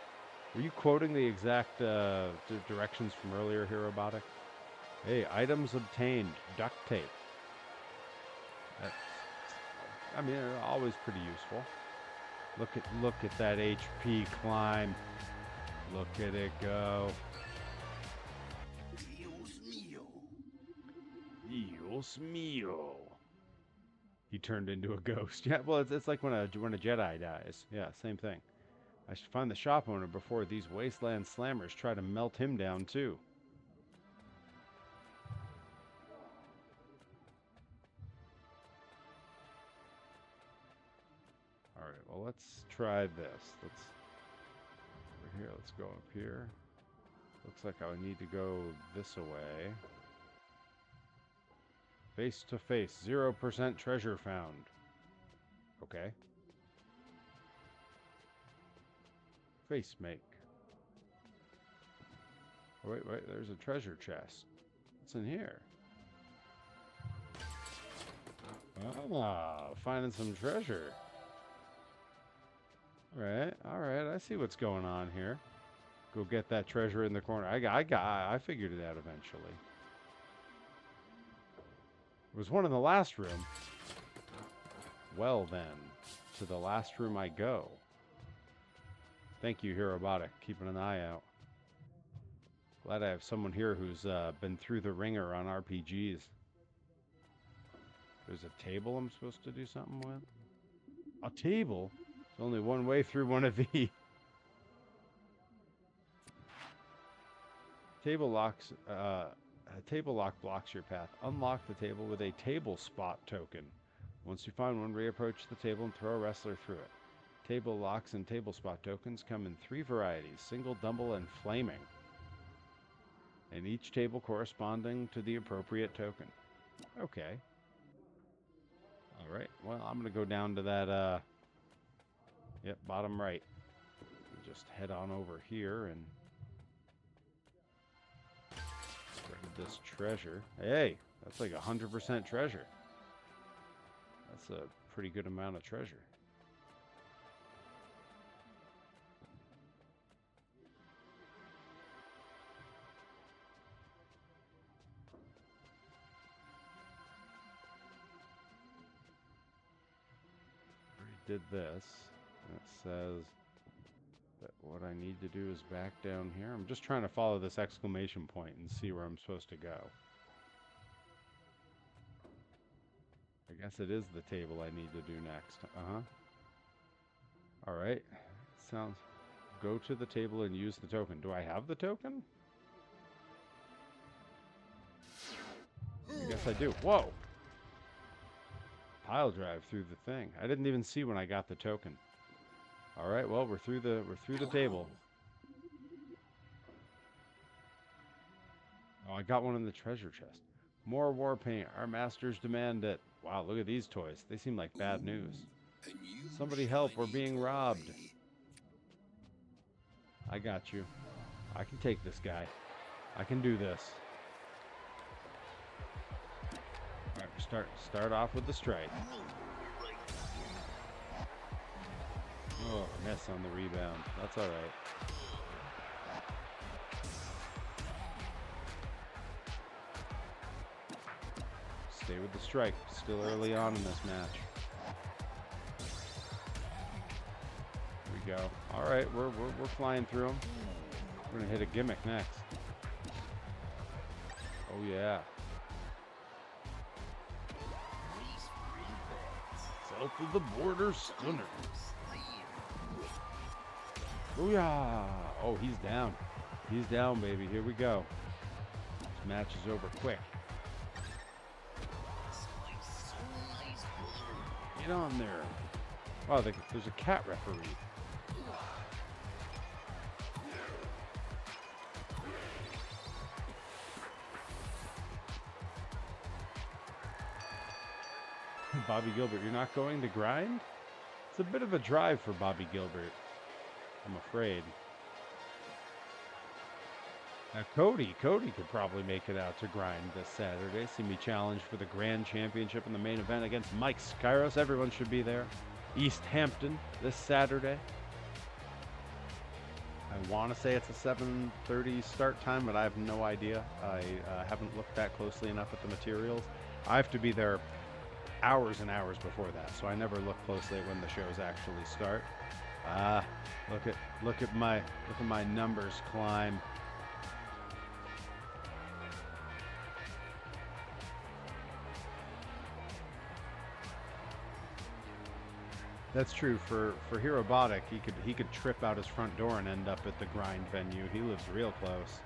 Were you quoting the exact directions from earlier here, Robotic? Hey, items obtained. Duct tape. That's, I mean, always pretty useful. Look at that HP climb. Look at it go. Dios mío. Dios mío. He turned into a ghost. Yeah, well, it's like when a Jedi dies. Yeah, same thing. I should find the shop owner before these wasteland slammers try to melt him down too. All right, well, let's try this. Over here, let's go up here. Looks like I would need to go this away. Face to face, 0% treasure found. Okay. Face make. Oh, wait, there's a treasure chest. What's in here? Ah, finding some treasure. All right, I see what's going on here. Go get that treasure in the corner. I figured it out eventually. There was one in the last room. Well then, to the last room I go. Thank you, Robotic, keeping an eye out. Glad I have someone here who's been through the ringer on RPGs. There's a table I'm supposed to do something with? A table? There's only one way through one of these. Table locks. A table lock blocks your path. Unlock the table with a table spot token. Once you find one, reapproach the table and throw a wrestler through it. Table locks and table spot tokens come in 3 varieties: single, double, and flaming. And each table corresponding to the appropriate token. Okay. Alright, well, I'm going to go down to that, yep, bottom right. Just head on over here and grab this treasure. Hey, that's like 100% treasure. That's a pretty good amount of treasure. Did this, and it says that what I need to do is back down here. I'm just trying to follow this exclamation point and see where I'm supposed to go. I guess it is the table I need to do next. All right. Sounds. Go to the table and use the token. Do I have the token? I guess I do. Whoa! Pile drive through the thing. I didn't even see when I got the token. All right, well, we're through the table. Oh, I got one in the treasure chest. More war paint. Our masters demand it. Wow, look at these toys. They seem like bad news. Somebody help, we're being robbed. I got you. I can take this guy. I can do this. All right, start off with the strike. Oh, miss on the rebound. That's all right. Stay with the strike. Still early on in this match. Here we go. All right, we're flying through them. We're gonna hit a gimmick next. Oh yeah. South of the border stunner. Booyah! Oh, he's down. He's down, baby. Here we go. This match is over quick. Get on there. Wow, there's a cat referee. Bobby Gilbert, you're not going to grind? It's a bit of a drive for Bobby Gilbert, I'm afraid. Now, Cody could probably make it out to grind this Saturday. See me challenge for the Grand Championship in the main event against Mike Skyros. Everyone should be there. East Hampton this Saturday. I want to say it's a 7:30 start time, but I have no idea. I haven't looked that closely enough at the materials. I have to be there hours and hours before that, so I never look closely at when the shows actually start. Look at my numbers climb. That's true for Hirobotic. He could trip out his front door and end up at the grind venue. He lives real close.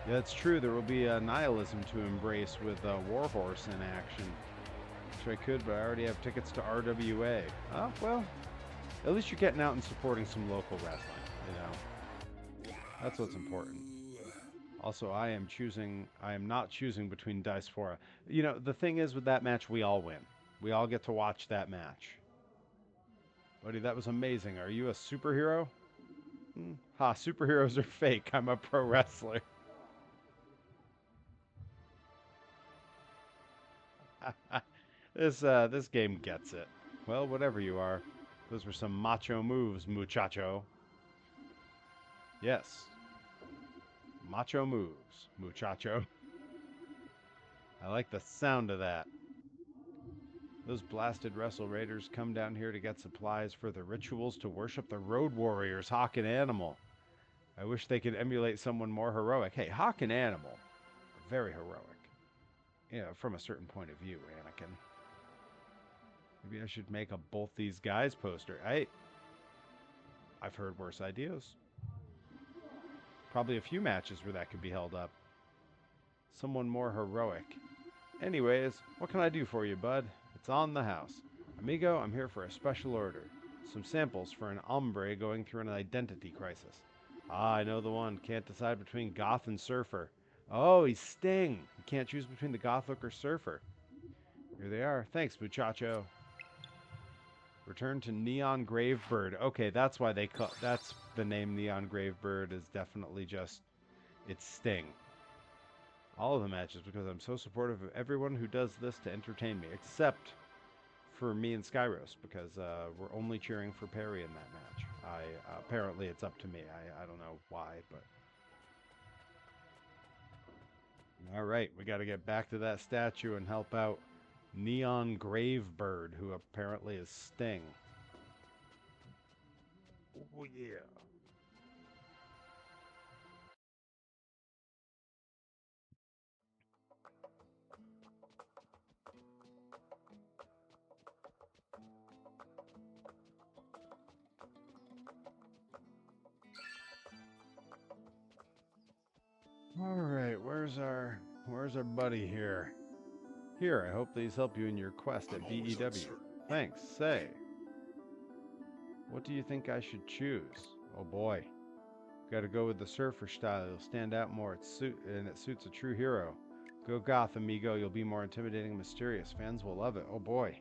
Yeah, that's true. There will be nihilism to embrace with Warhorse in action. Wish I could, but I already have tickets to RWA. Oh well, at least you're getting out and supporting some local wrestling. You know, that's what's important. Also, I am not choosing between Dicephora. You know, the thing is with that match, we all win. We all get to watch that match. Buddy, that was amazing. Are you a superhero? Ha, superheroes are fake. I'm a pro wrestler. This game gets it. Well, whatever you are. Those were some macho moves, muchacho. Yes. Macho moves, muchacho. I like the sound of that. Those blasted Wrestle Raiders come down here to get supplies for the rituals to worship the Road Warriors, Hawk and Animal. I wish they could emulate someone more heroic. Hey, Hawk and Animal are very heroic. You know, from a certain point of view, Anakin. Maybe I should make a both these guys poster. I've heard worse ideas. Probably a few matches where that could be held up. Someone more heroic. Anyways, what can I do for you, bud? It's on the house. Amigo, I'm here for a special order. Some samples for an hombre going through an identity crisis. Ah, I know the one. Can't decide between goth and surfer. Oh, he's Sting. You can't choose between the goth look or surfer. Here they are. Thanks, muchacho. Return to Neon Gravebird. Okay, that's why that's the name Neon Gravebird is definitely just, it's Sting. All of the matches because I'm so supportive of everyone who does this to entertain me, except for me and Skyros, because we're only cheering for Perry in that match. Apparently it's up to me. I don't know why, but... Alright, we got to get back to that statue and help out Neon Gravebird, who apparently is Sting. Oh, yeah. Alright, where's our buddy here? Here, I hope these help you in your quest at BEW. Thanks, say. What do you think I should choose? Oh boy. Gotta go with the surfer style. You'll stand out more. And it suits a true hero. Go goth, amigo. You'll be more intimidating and mysterious. Fans will love it. Oh boy.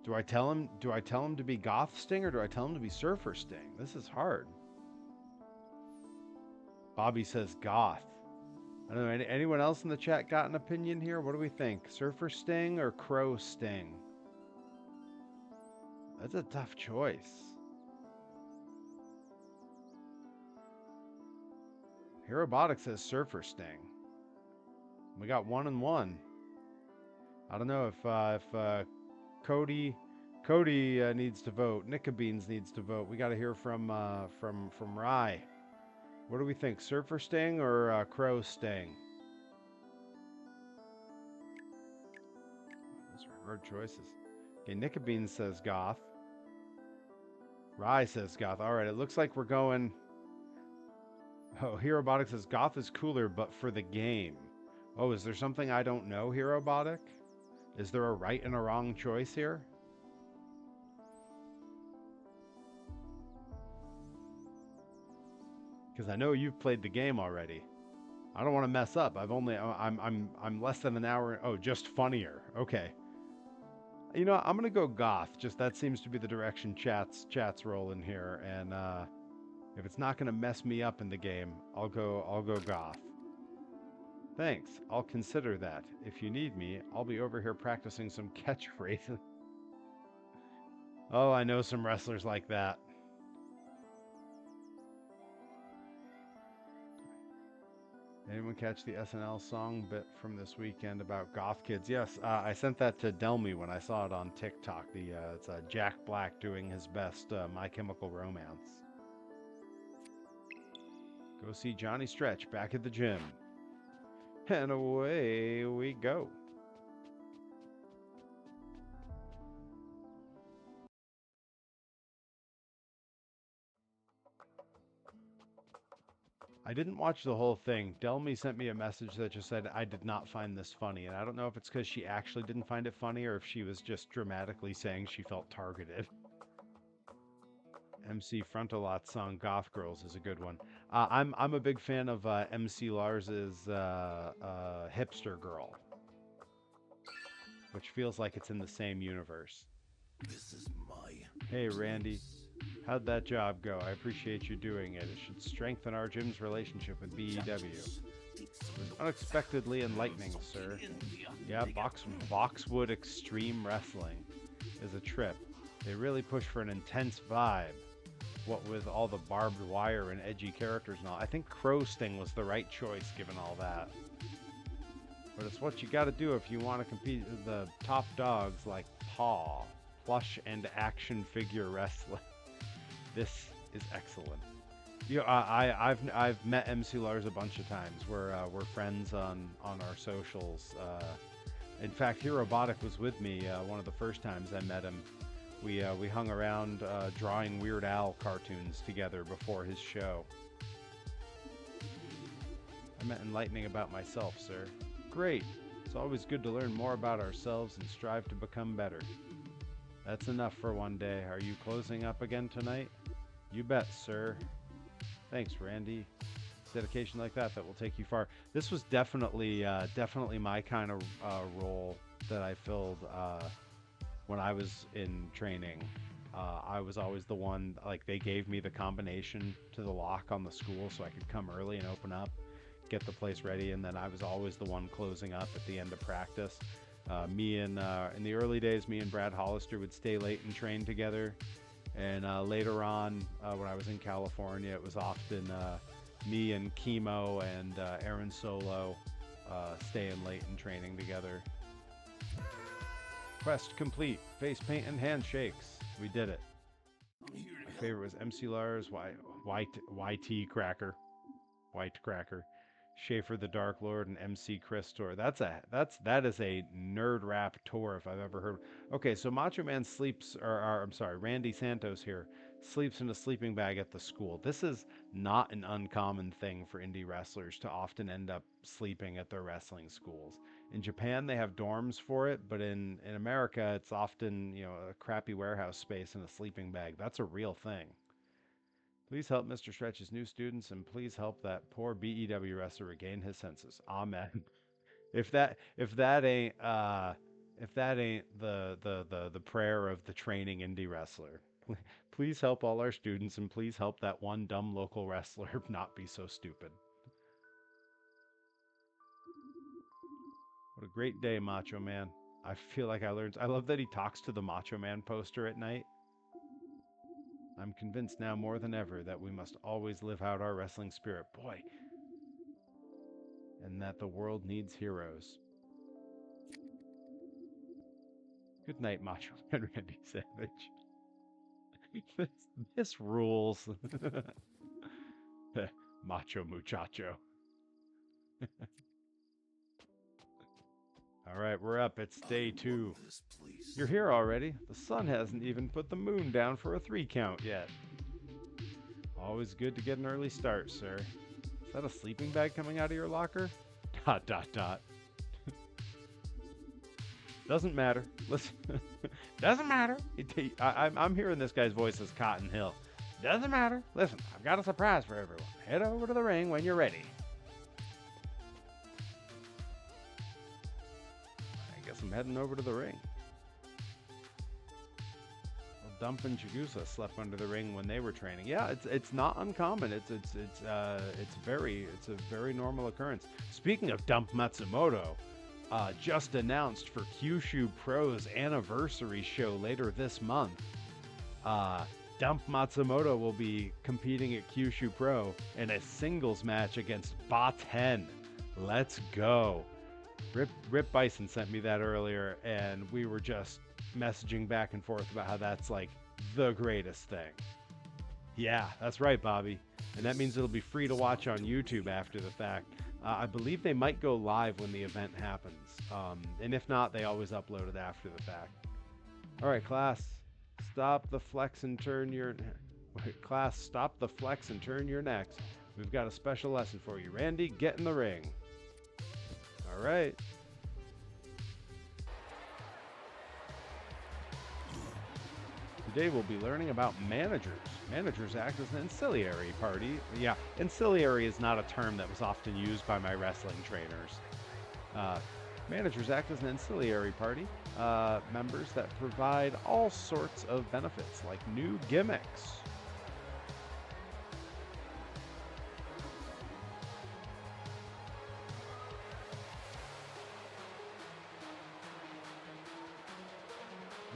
Do I tell him to be goth Sting or do I tell him to be surfer Sting? This is hard. Bobby says goth. I don't know. Anyone else in the chat got an opinion here? What do we think? Surfer Sting or Crow Sting? That's a tough choice. Herobotic says Surfer Sting. We got 1 and 1. I don't know if Cody needs to vote. Nickabeans needs to vote. We got to hear from Rye. What do we think? Surfer Sting or Crow Sting? Those are hard choices. Okay, Nickabeans says goth. Rye says goth. All right, it looks like we're going... Oh, Herobotic says goth is cooler, but for the game. Oh, is there something I don't know, Herobotic? Is there a right and a wrong choice here? Because I know you've played the game already. I don't want to mess up. I'm less than an hour. Oh, just funnier. Okay. You know, I'm gonna go goth. Just that seems to be the direction chats rolling here, and if it's not gonna mess me up in the game, I'll go goth. Thanks. I'll consider that. If you need me, I'll be over here practicing some catchphrases. Oh, I know some wrestlers like that. Anyone catch the SNL song bit from this weekend about goth kids? Yes, I sent that to Delmy when I saw it on TikTok. It's Jack Black doing his best My Chemical Romance. Go see Johnny Stretch back at the gym. And away we go. I didn't watch the whole thing. Delmy sent me a message that just said, I did not find this funny. And I don't know if it's because she actually didn't find it funny or if she was just dramatically saying she felt targeted. MC Frontalot's song "Goth Girls" is a good one. I'm a big fan of MC Lars's "Hipster Girl," which feels like it's in the same universe. This is my. Hey Randy, how'd that job go? I appreciate you doing it. It should strengthen our gym's relationship with BEW. It was unexpectedly enlightening, sir. Yeah, Boxwood Extreme Wrestling is a trip. They really push for an intense vibe. What with all the barbed wire and edgy characters and all. I think Crow Sting was the right choice given all that. But it's what you gotta do if you want to compete with the top dogs like Paw, plush and action figure wrestling. This is excellent. You know, I've met MC Lars a bunch of times. We're friends on our socials. In fact, Hero Robotic was with me one of the first times I met him. We hung around drawing Weird Al cartoons together before his show. I meant enlightening about myself, sir. Great. It's always good to learn more about ourselves and strive to become better. That's enough for one day. Are you closing up again tonight? You bet, sir. Thanks, Randy. It's dedication like that will take you far. This was definitely my kind of role that I filled when I was in training. I was always the one, like, they gave me the combination to the lock on the school so I could come early and open up, get the place ready, and then I was always the one closing up at the end of practice. In the early days, me and Brad Hollister would stay late and train together. And later on, when I was in California, it was often me and Chemo and Aaron Solo staying late and training together. Quest complete. Face paint and handshakes. We did it. My favorite was MC Lars, YT Cracker, White Cracker, Schaefer the Dark Lord, and MC Chris tour. That is a nerd rap tour if I've ever heard. Okay, so Macho Man sleeps, Randy Santos here sleeps in a sleeping bag at the school. This is not an uncommon thing for indie wrestlers to often end up sleeping at their wrestling schools. In Japan, they have dorms for it, but in America, it's often, a crappy warehouse space in a sleeping bag. That's a real thing. Please help Mr. Stretch's new students, and please help that poor BEW wrestler regain his senses. Amen. If that ain't the prayer of the training indie wrestler, please help all our students, and please help that one dumb local wrestler not be so stupid. What a great day, Macho Man. I feel like I love that he talks to the Macho Man poster at night. I'm convinced now more than ever that we must always live out our wrestling spirit. Boy. And that the world needs heroes. Good night, Macho Man Randy Savage. this rules. Macho Muchacho. All right, we're up. It's day 2. You're here already. The sun hasn't even put the moon down for a 3 count yet. Always good to get an early start, sir. Is that a sleeping bag coming out of your locker? ... Doesn't matter. Listen. Doesn't matter. I'm hearing this guy's voice as Cotton Hill. Doesn't matter. Listen, I've got a surprise for everyone. Head over to the ring when you're ready. Class, I'm heading over to the ring. Well, Dump and Chigusa slept under the ring when they were training. Yeah, it's not uncommon. It's a very normal occurrence. Speaking of Dump Matsumoto, just announced for Kyushu Pro's anniversary show later this month. Dump Matsumoto will be competing at Kyushu Pro in a singles match against Baten. Let's go. Rip Bison sent me that earlier, and we were just messaging back and forth about how that's like the greatest thing. Yeah, that's right, Bobby. And that means it'll be free to watch on YouTube after the fact. I believe they might go live when the event happens. And if not, they always upload it after the fact. All right, class. Stop the flex and turn your... Class, stop the flex and turn your necks. We've got a special lesson for you. Randy, get in the ring. All right. Today we'll be learning about managers. Managers act as an ancillary party. Yeah, ancillary is not a term that was often used by my wrestling trainers. Managers act as an ancillary party, members that provide all sorts of benefits, like new gimmicks.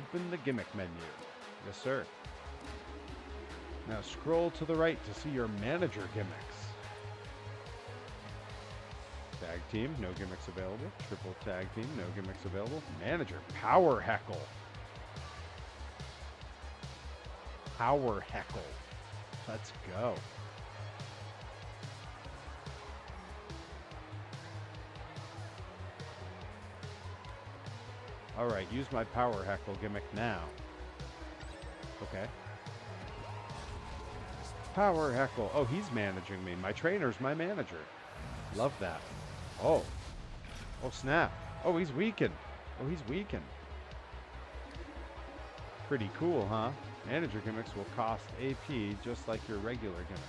Open the gimmick menu. Yes, sir. Now scroll to the right to see your manager gimmicks. Tag team, no gimmicks available. Triple tag team, no gimmicks available. Manager, power heckle. Power heckle. Let's go. All right, use my power heckle gimmick now. Okay. Power heckle. Oh, he's managing me. My trainer's my manager. Love that. Oh. Oh, snap. Oh, he's weakened. Oh, he's weakened. Pretty cool, huh? Manager gimmicks will cost AP just like your regular gimmicks.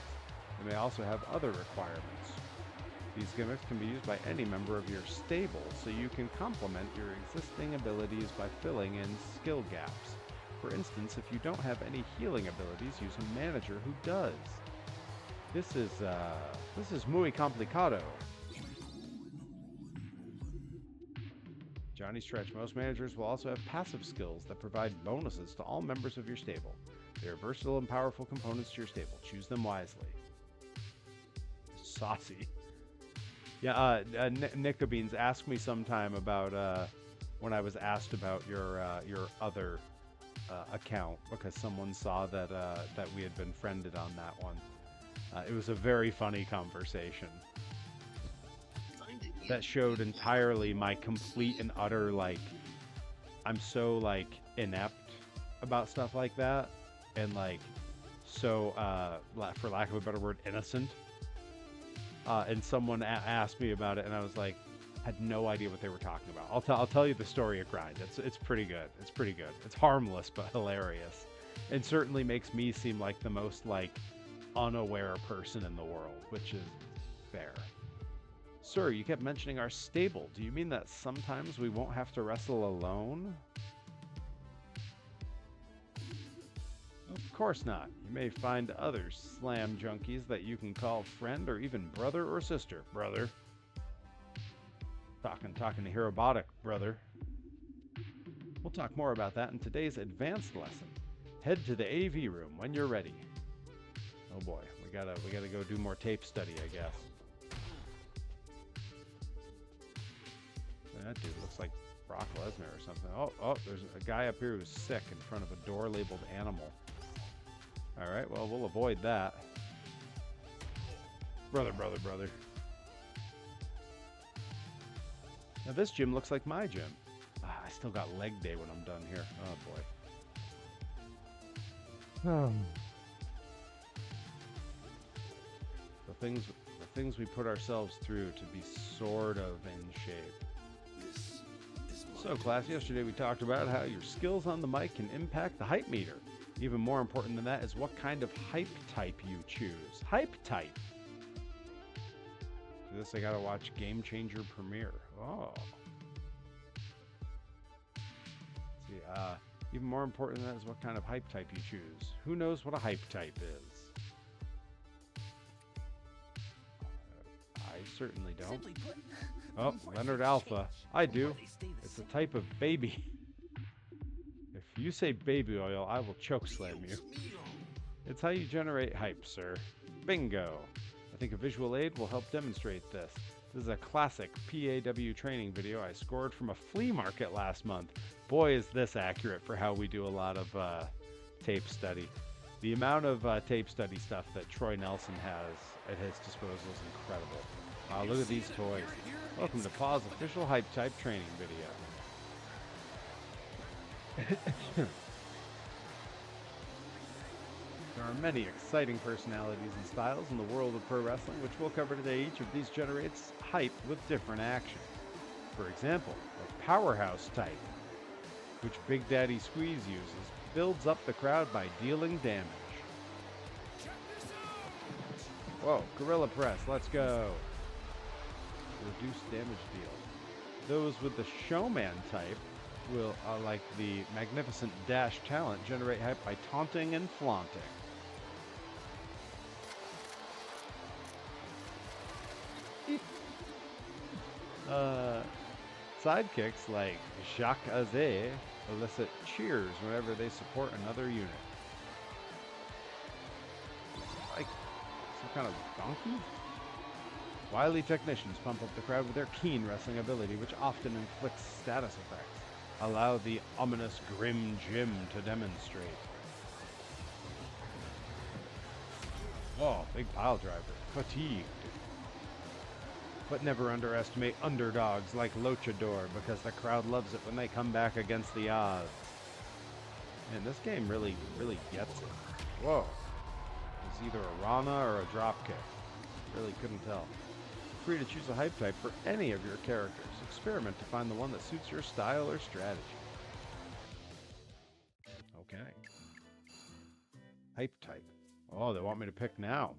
They may also have other requirements. These gimmicks can be used by any member of your stable, so you can complement your existing abilities by filling in skill gaps. For instance, if you don't have any healing abilities, use a manager who does. This is muy complicado. Johnny Stretch. Most managers will also have passive skills that provide bonuses to all members of your stable. They are versatile and powerful components to your stable. Choose them wisely. Saucy. Yeah, Nico Beans, ask me sometime about when I was asked about your other account, because someone saw that that we had been friended on that one. It was a very funny conversation that showed entirely my complete and utter, like, I'm so, like, inept about stuff like that, and, like, so, for lack of a better word, innocent. And someone asked me about it, and I was like, had no idea what they were talking about. I'll tell you the story of Grind. It's pretty good. It's pretty good. It's harmless but hilarious, and certainly makes me seem like the most, like, unaware person in the world, which is fair. Sir, you kept mentioning our stable. Do you mean that sometimes we won't have to wrestle alone? Of course not. You may find other slam junkies that you can call friend or even brother or sister. Brother. Talking to Hirobotic, brother. We'll talk more about that in today's advanced lesson. Head to the AV room when you're ready. Oh boy, we gotta go do more tape study, I guess. That dude looks like Brock Lesnar or something. Oh, there's a guy up here who's sick in front of a door labeled animal. All right, well, we'll avoid that. Brother. Now this gym looks like my gym. I still got leg day when I'm done here. Oh boy. The things we put ourselves through to be sort of in shape. So class, yesterday we talked about how your skills on the mic can impact the hype meter. Even more important than that is what kind of hype type you choose. Hype type. For this I gotta watch Game Changer premiere. Oh. Even more important than that is what kind of hype type you choose. Who knows what a hype type is? I certainly don't. Simply put, Oh, Leonard Alpha. I do. It's a type of baby. If you say baby oil, I will choke slam you. It's how you generate hype, sir. Bingo. I think a visual aid will help demonstrate this. This is a classic PAW training video I scored from a flea market last month. Boy, is this accurate for how we do a lot of tape study. The amount of tape study stuff that Troy Nelson has at his disposal is incredible. Wow, look at these toys. Welcome to Paw's official hype type training video. There are many exciting personalities and styles in the world of pro wrestling, which we'll cover today. Each of these generates hype with different action. For example, a powerhouse type, which Big Daddy Squeeze uses, builds up the crowd by dealing damage. Whoa, Gorilla Press, let's go. Reduced damage deal. Those with the Showman type will, like the Magnificent Dash talent, generate hype by taunting and flaunting. Sidekicks like Jacques Azé elicit cheers whenever they support another unit. Like some kind of donkey? Wily technicians pump up the crowd with their keen wrestling ability, which often inflicts status effects. Allow the ominous Grim Jim to demonstrate. Oh, big pile driver. Fatigued. But never underestimate underdogs like Luchador, because the crowd loves it when they come back against the odds. Man, this game really gets it. Whoa. It's either a Rana or a dropkick. Really couldn't tell. Feel free to choose a hype type for any of your characters. Experiment to find the one that suits your style or strategy. Okay. Hype type. Oh, they want me to pick now.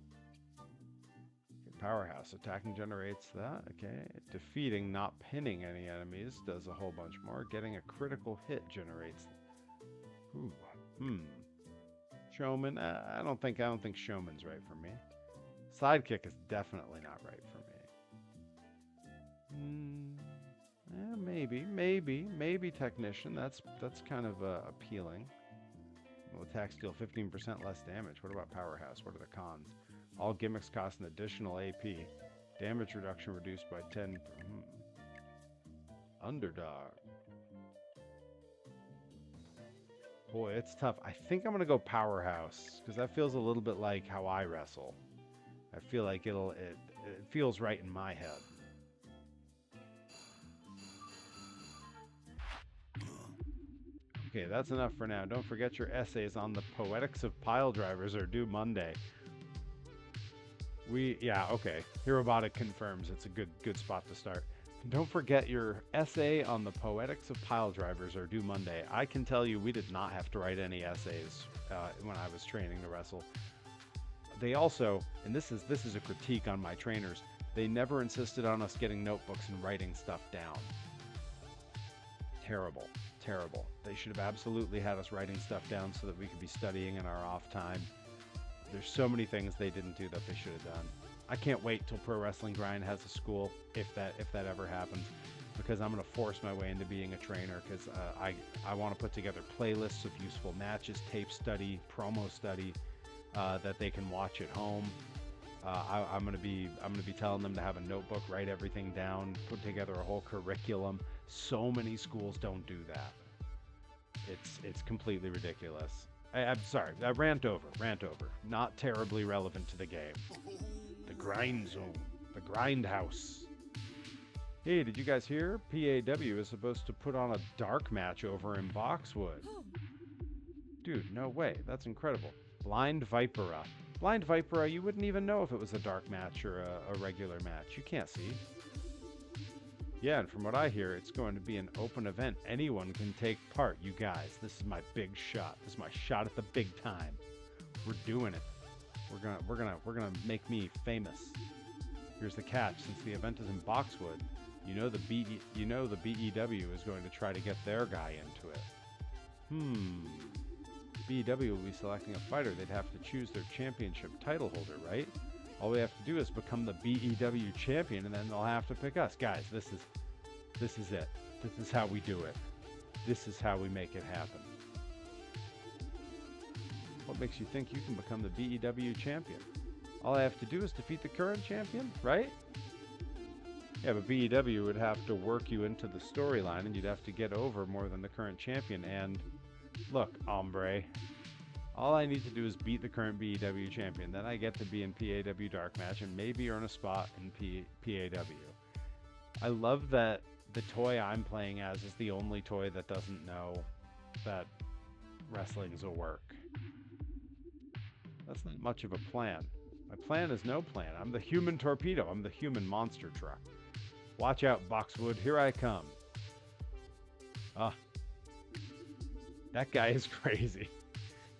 Powerhouse. Attacking generates that. Okay. Defeating, not pinning any enemies, does a whole bunch more. Getting a critical hit generates. Ooh. Showman. I don't think Showman's right for me. Sidekick is definitely not right for me. Maybe Technician. That's kind of appealing. Well, attacks deal 15% less damage. What about Powerhouse? What are the cons? All gimmicks cost an additional AP. Damage reduction reduced by 10. Underdog. Boy, it's tough. I think I'm going to go Powerhouse, because that feels a little bit like how I wrestle. I feel like it feels right in my head. Okay, that's enough for now. Don't forget your essays on the poetics of pile drivers are due Monday. Yeah, okay. Herobotic confirms it's a good spot to start. Don't forget your essay on the poetics of pile drivers are due Monday. I can tell you we did not have to write any essays when I was training to wrestle. They also, and this is a critique on my trainers, they never insisted on us getting notebooks and writing stuff down. Terrible. They should have absolutely had us writing stuff down so that we could be studying in our off time. There's so many things they didn't do that they should have done. I can't wait till Pro Wrestling Grind has a school, if that ever happens, because I'm going to force my way into being a trainer, because I want to put together playlists of useful matches, tape study, promo study that they can watch at home. I'm going to be telling them to have a notebook, write everything down, put together a whole curriculum. So many schools don't do that. It's completely ridiculous. I'm sorry, rant over. Not terribly relevant to the game. The grind zone. The grind house. Hey, did you guys hear? PAW is supposed to put on a dark match over in Boxwood. Dude, no way. That's incredible. Blind Vipera. Blind Vipera, you wouldn't even know if it was a dark match or a regular match. You can't see. Yeah, and from what I hear, it's going to be an open event. Anyone can take part. You guys, this is my big shot. This is my shot at the big time. We're doing it. We're gonna make me famous. Here's the catch: since the event is in Boxwood, you know the BEW is going to try to get their guy into it. BEW will be selecting a fighter. They'd have to choose their championship title holder, right? All we have to do is become the BEW champion, and then they'll have to pick us. Guys, this is it. This is how we do it. This is how we make it happen. What makes you think you can become the BEW champion? All I have to do is defeat the current champion, right? Yeah, but BEW would have to work you into the storyline, and you'd have to get over more than the current champion. And look, hombre, all I need to do is beat the current BEW champion. Then I get to be in PAW Dark Match and maybe earn a spot in PAW. I love that the toy I'm playing as is the only toy that doesn't know that wrestling's a work. That's not much of a plan. My plan is no plan. I'm the human torpedo. I'm the human monster truck. Watch out, Boxwood. Here I come. That guy is crazy.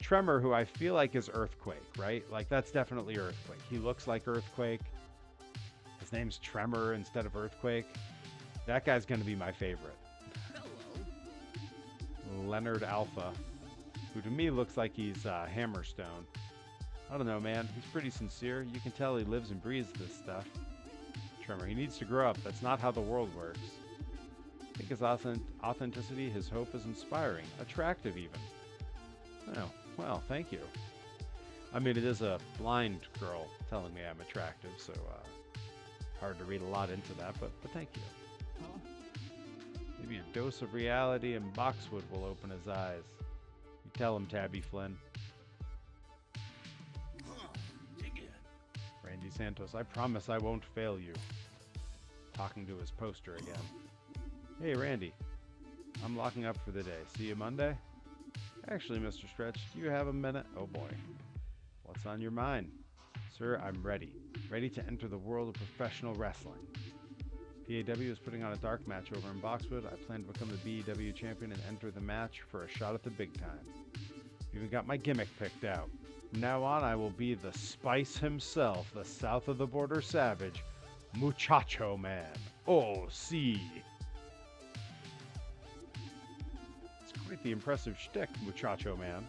Tremor, who I feel like is Earthquake, right? Like, that's definitely Earthquake. He looks like Earthquake. His name's Tremor instead of Earthquake. That guy's going to be my favorite. Hello. Leonard Alpha, who to me looks like he's Hammerstone. I don't know, man. He's pretty sincere. You can tell he lives and breathes this stuff. Tremor, he needs to grow up. That's not how the world works. I think his authenticity, his hope is inspiring. Attractive, even. Oh, well, thank you. I mean, it is a blind girl telling me I'm attractive, so hard to read a lot into that, but thank you. Huh? Maybe a dose of reality and Boxwood will open his eyes. You tell him, Tabby Flynn. Huh. Dig it. Randy Santos, I promise I won't fail you. Talking to his poster again. Hey, Randy. I'm locking up for the day. See you Monday? Actually, Mr. Stretch, do you have a minute? Oh boy. What's on your mind? Sir, I'm ready. Ready to enter the world of professional wrestling. PAW is putting on a dark match over in Boxwood. I plan to become the BEW champion and enter the match for a shot at the big time. Even got my gimmick picked out. From now on, I will be the Spice himself, the south of the border savage, Muchacho Man. Oh, see. It's quite the impressive shtick, Muchacho Man.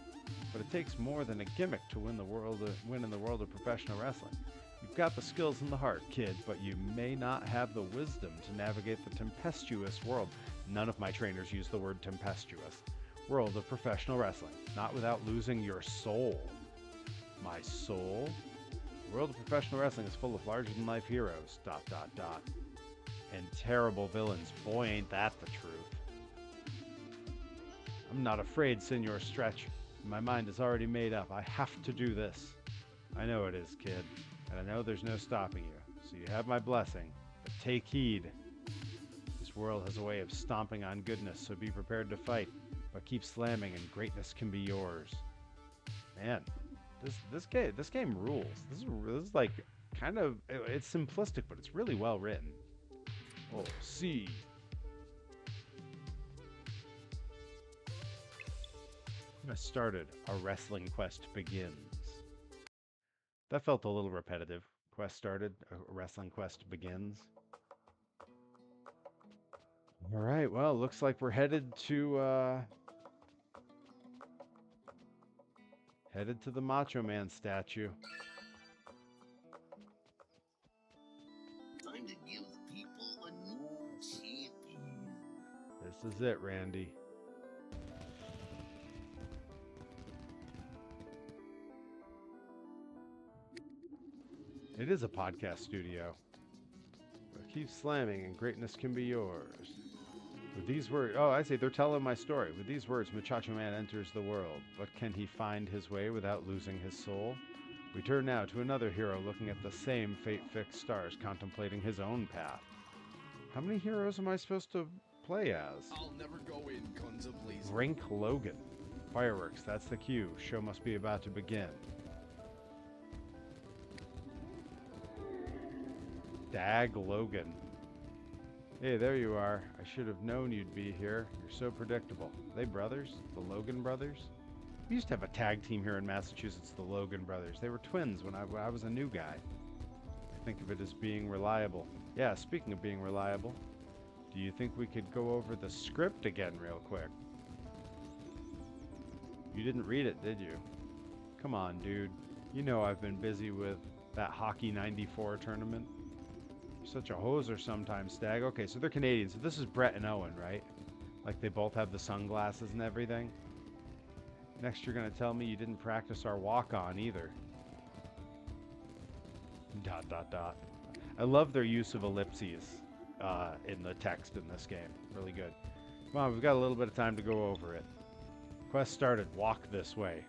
But it takes more than a gimmick to win in the world of professional wrestling. You've got the skills and the heart, kid, but you may not have the wisdom to navigate the tempestuous world. None of my trainers use the word tempestuous. World of professional wrestling. Not without losing your soul. My soul? The world of professional wrestling is full of larger-than-life heroes, ... And terrible villains. Boy, ain't that the truth. I'm not afraid, Senor Stretch. My mind is already made up. I have to do this. I know it is, kid. And I know there's no stopping you. So you have my blessing. But take heed. This world has a way of stomping on goodness, so be prepared to fight. But keep slamming and greatness can be yours. Man, this game rules. This is like kind of, it's simplistic, but it's really well written. Oh, see. I started, a wrestling quest begins. That felt a little repetitive. Quest started, a wrestling quest begins. All right, well, looks like we're headed to the Macho Man statue. Time to give the people a new champion. This is it, Randy. It is a podcast studio. But keep slamming and greatness can be yours. With these words, oh, I see, they're telling my story. With these words, Muchacho Man enters the world. But can he find his way without losing his soul? We turn now to another hero looking at the same fate-fixed stars, contemplating his own path. How many heroes am I supposed to play as? I'll never go in, guns a-blazing. Rink Logan. Fireworks, that's the cue. Show must be about to begin. Dag Logan. Hey, there you are. I should have known you'd be here. You're so predictable. Are they brothers? The Logan brothers? We used to have a tag team here in Massachusetts, the Logan brothers. They were twins when I was a new guy. I think of it as being reliable. Yeah, speaking of being reliable, do you think we could go over the script again real quick? You didn't read it, did you? Come on, dude. You know I've been busy with that Hockey 94 tournament. You're such a hoser sometimes, Stag. Okay, so they're Canadian. So this is Brett and Owen, right? Like they both have the sunglasses and everything. Next you're going to tell me you didn't practice our walk-on either. ... I love their use of ellipses in the text in this game. Really good. Come on, we've got a little bit of time to go over it. Quest started. Walk this way.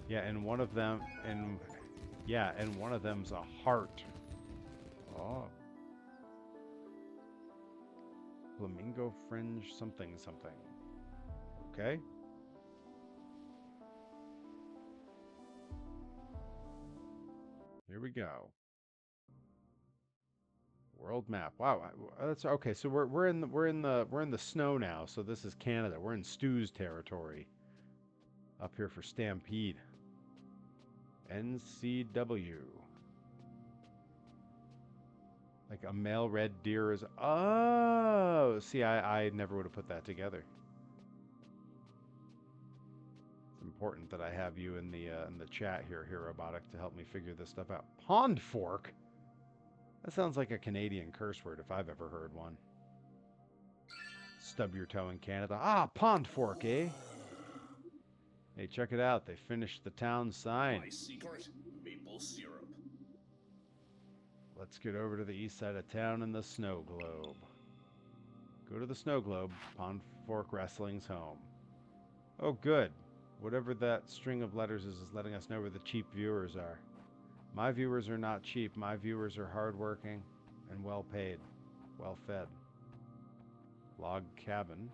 Yeah, and one of them, and one of them's a heart. Oh. Flamingo fringe something something. Okay. Here we go. World map. Wow, that's okay. So we're in the snow now. So this is Canada. We're in Stu's territory. Up here for Stampede. NCW. Like a male red deer is. Oh, see, I never would have put that together. It's important that I have you in the chat here, Robotic, to help me figure this stuff out. Pond fork. That sounds like a Canadian curse word if I've ever heard one. Stub your toe in Canada. Ah, pond fork, eh? Hey, check it out. They finished the town sign. My secret, maple syrup. Let's get over to the east side of town in the snow globe. Go to the snow globe. Pond Fork Wrestling's home. Oh, good. Whatever that string of letters is letting us know where the cheap viewers are. My viewers are not cheap. My viewers are hardworking and well paid, well fed. Log cabin.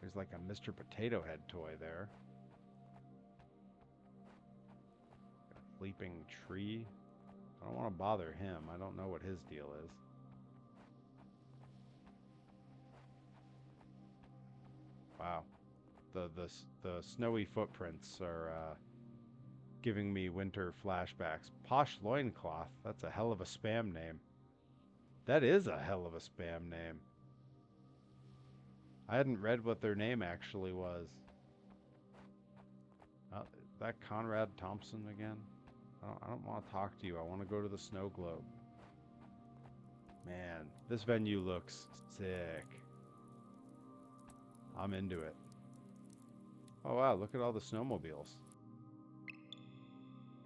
There's like a Mr. Potato Head toy there. A sleeping tree. I don't want to bother him. I don't know what his deal is. Wow. The snowy footprints are giving me winter flashbacks. Posh Loincloth. That's a hell of a spam name. That is a hell of a spam name. I hadn't read what their name actually was. That Conrad Thompson again? I don't want to talk to you. I want to go to the snow globe. Man, this venue looks sick. I'm into it. Oh wow, look at all the snowmobiles.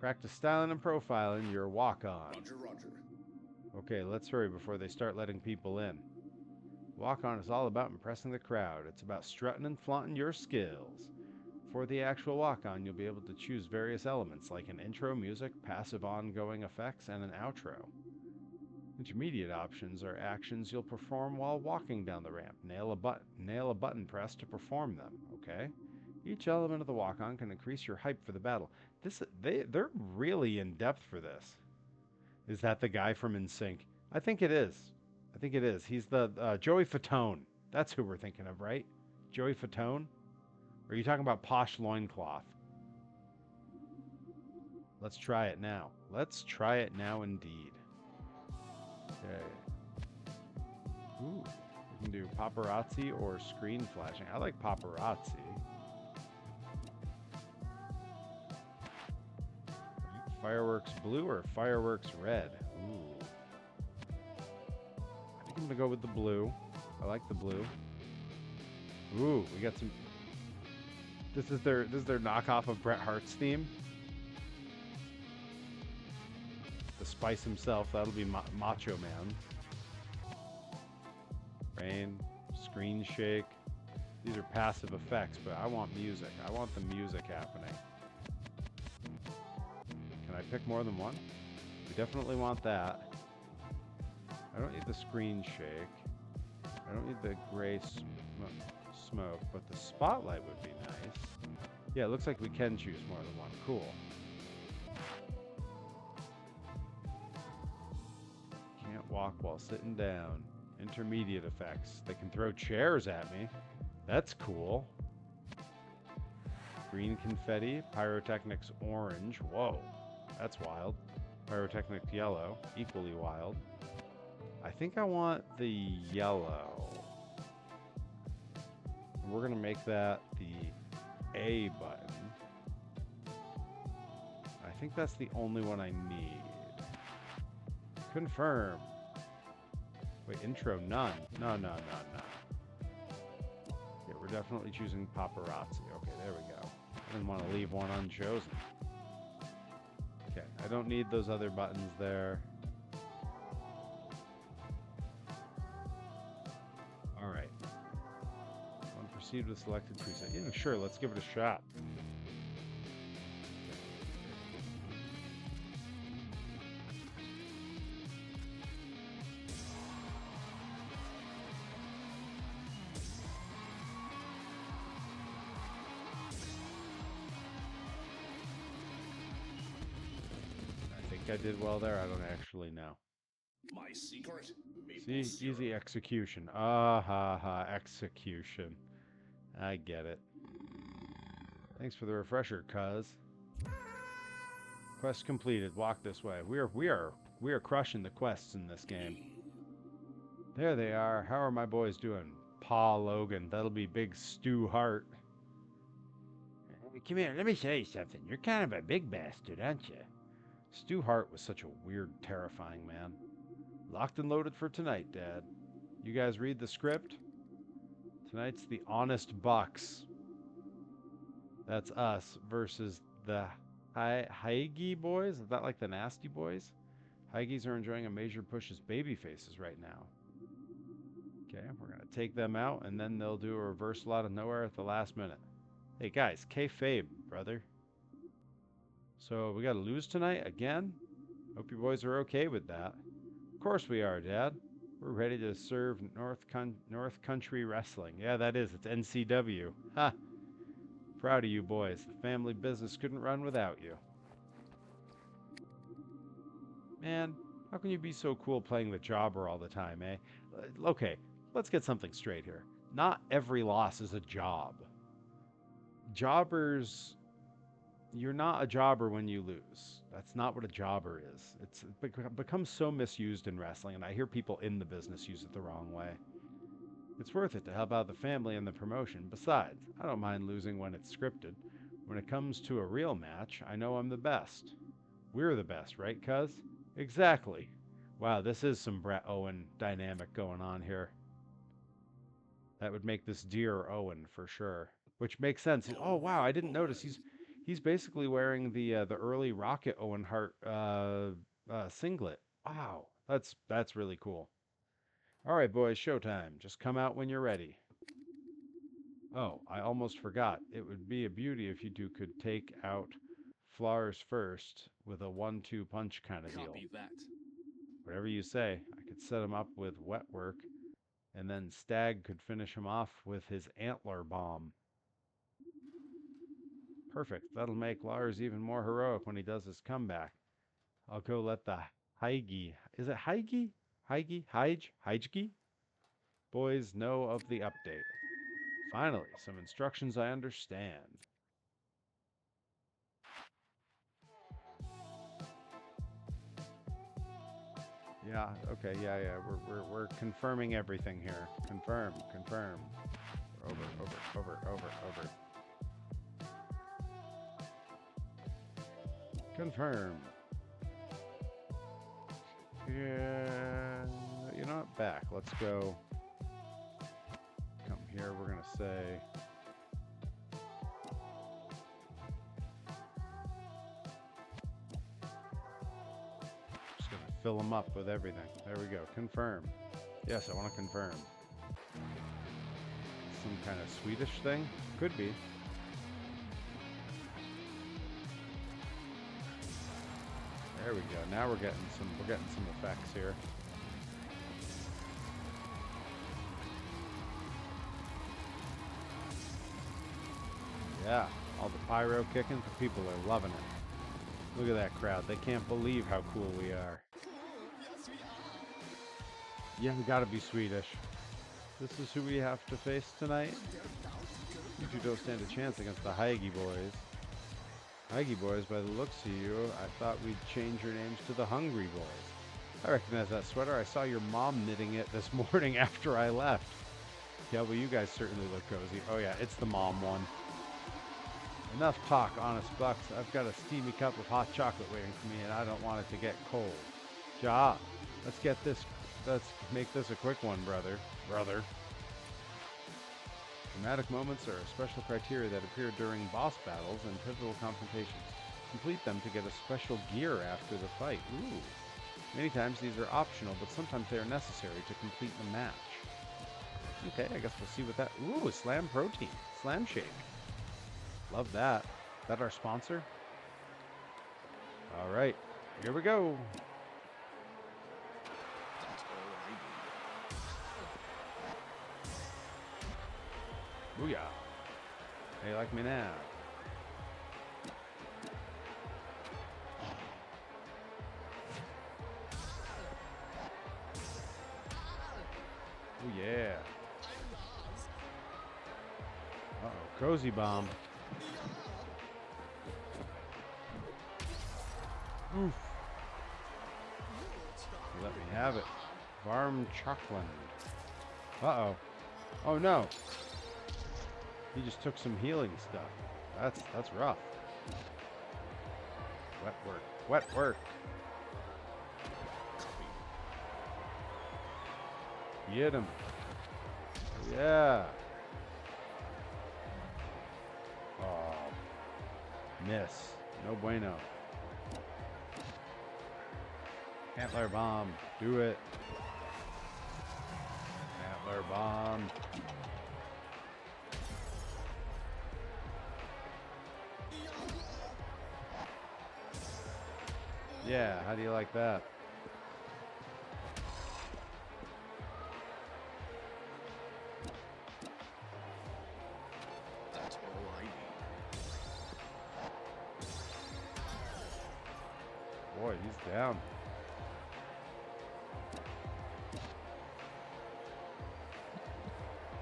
Practice styling and profiling your walk-on. Roger, roger. Okay, let's hurry before they start letting people in. Walk-on is all about impressing the crowd. It's about strutting and flaunting your skills. For the actual walk-on, you'll be able to choose various elements like an intro music, passive ongoing effects, and an outro. Intermediate options are actions you'll perform while walking down the ramp. Nail a button press to perform them, okay? Each element of the walk-on can increase your hype for the battle. They're really in depth for this. Is that the guy from NSYNC? I think it is. I think it is. He's the Joey Fatone. That's who we're thinking of, right? Joey Fatone? Or are you talking about Posh Loincloth? Let's try it now. Let's try it now indeed. Okay. Ooh. We can do paparazzi or screen flashing. I like paparazzi. Fireworks blue or fireworks red? Ooh. I think I'm gonna go with the blue. I like the blue. Ooh, we got some. This is their knockoff of Bret Hart's theme. The Spice himself, that'll be Macho Man. Rain, screen shake. These are passive effects, but I want music. I want the music happening. Can I pick more than one? We definitely want that. I don't need the screen shake. I don't need the gray smoke, but the spotlight would be nice. Yeah, it looks like we can choose more than one. Cool. Can't walk while sitting down. Intermediate effects. They can throw chairs at me. That's cool. Green confetti. Pyrotechnics orange. Whoa. That's wild. Pyrotechnic yellow. Equally wild. I think I want the yellow. we're going to make that the A button. I think that's the only one I need. Confirm. Wait, intro, none. No. Yeah, we're definitely choosing paparazzi. Okay, there we go. I didn't want to leave one unchosen. Okay, I don't need those other buttons there. All right. Want to proceed with selected preset? Yeah, sure. Let's give it a shot. I did well there. I don't actually know. My secret. See, easy execution. Execution. I get it. Thanks for the refresher, cuz. Quest completed. Walk this way. We are crushing the quests in this game. There they are. How are my boys doing? Pa Logan. That'll be Big Stu Hart. Come here. Let me show you something. You're kind of a big bastard, aren't you? Stu Hart was such a weird, terrifying man. Locked and loaded for tonight, Dad. You guys read the script? Tonight's the Honest Bucks. That's us versus the Haigi boys. Is that like the Nasty Boys? Haigis are enjoying a major push as baby faces right now. Okay, we're going to take them out, and then they'll do a reversal out of nowhere at the last minute. Hey, guys, kayfabe, brother. So we got to lose tonight again? Hope you boys are okay with that. Of course we are, Dad. We're ready to serve North Country Wrestling. Yeah, that is. It's NCW. Ha! Proud of you boys. The family business couldn't run without you. Man, how can you be so cool playing the jobber all the time, eh? Okay, let's get something straight here. Not every loss is a job. Jobbers... You're not a jobber when you lose. That's not what a jobber is. It's become so misused in wrestling, and I hear people in the business use it the wrong way. It's worth it to help out the family and the promotion. Besides, I don't mind losing when it's scripted. When it comes to a real match, I know I'm the best. We're the best, right, cuz? Exactly. Wow, this is some Brett Owen dynamic going on here. That would make this dear Owen for sure. Which makes sense. Oh wow, I didn't notice he's basically wearing the early Rocket Owen Hart singlet. Wow, that's really cool. All right, boys, showtime. Just come out when you're ready. Oh, I almost forgot. It would be a beauty if you two could take out Flowers first with a 1-2 punch kind of deal. Copy that. Whatever you say. I could set him up with wet work, and then Stag could finish him off with his antler bomb. Perfect. That'll make Lars even more heroic when he does his comeback. I'll go let the Haigi... Is it Haigi? Haigi? Boys know of the update. Finally, some instructions I understand. Yeah, okay, yeah. We're confirming everything here. Confirm. Over. Confirm. Yeah, you know what? Back. Let's go. Come here. We're gonna say. Just gonna fill them up with everything. There we go. Confirm. Yes, I want to confirm. Some kind of Swedish thing? Could be. There we go. Now we're getting some effects here. Yeah, all the pyro kicking, the people are loving it. Look at that crowd. They can't believe how cool we are. Yeah, we gotta be Swedish. This is who we have to face tonight. You two don't stand a chance against the Haigi boys. Haigi boys, by the looks of you, I thought we'd change your names to the Hungry Boys. I recognize that sweater. I saw your mom knitting it this morning after I left. Yeah, well, you guys certainly look cozy. Oh yeah, it's the mom one. Enough talk, honest bucks. I've got a steamy cup of hot chocolate waiting for me, and I don't want it to get cold. Ja, let's make this a quick one, brother. Dramatic moments are a special criteria that appear during boss battles and pivotal confrontations. Complete them to get a special gear after the fight. Ooh. Many times these are optional, but sometimes they are necessary to complete the match. Okay, I guess we'll see what that... Ooh, Slam Protein. Slam Shake. Love that. Is that our sponsor? All right, here we go. Booyah. How you like me now? Oh yeah. Uh-oh, Cozy Bomb. Oof. Let me have it. Varm Chocolate. Uh-oh. Oh no. He just took some healing stuff. That's rough. Wet work. Wet work. Get him. Yeah. Oh. Miss. No bueno. Antler Bomb. Do it. Antler Bomb. Yeah, how do you like that? That's all I need. Boy, he's down.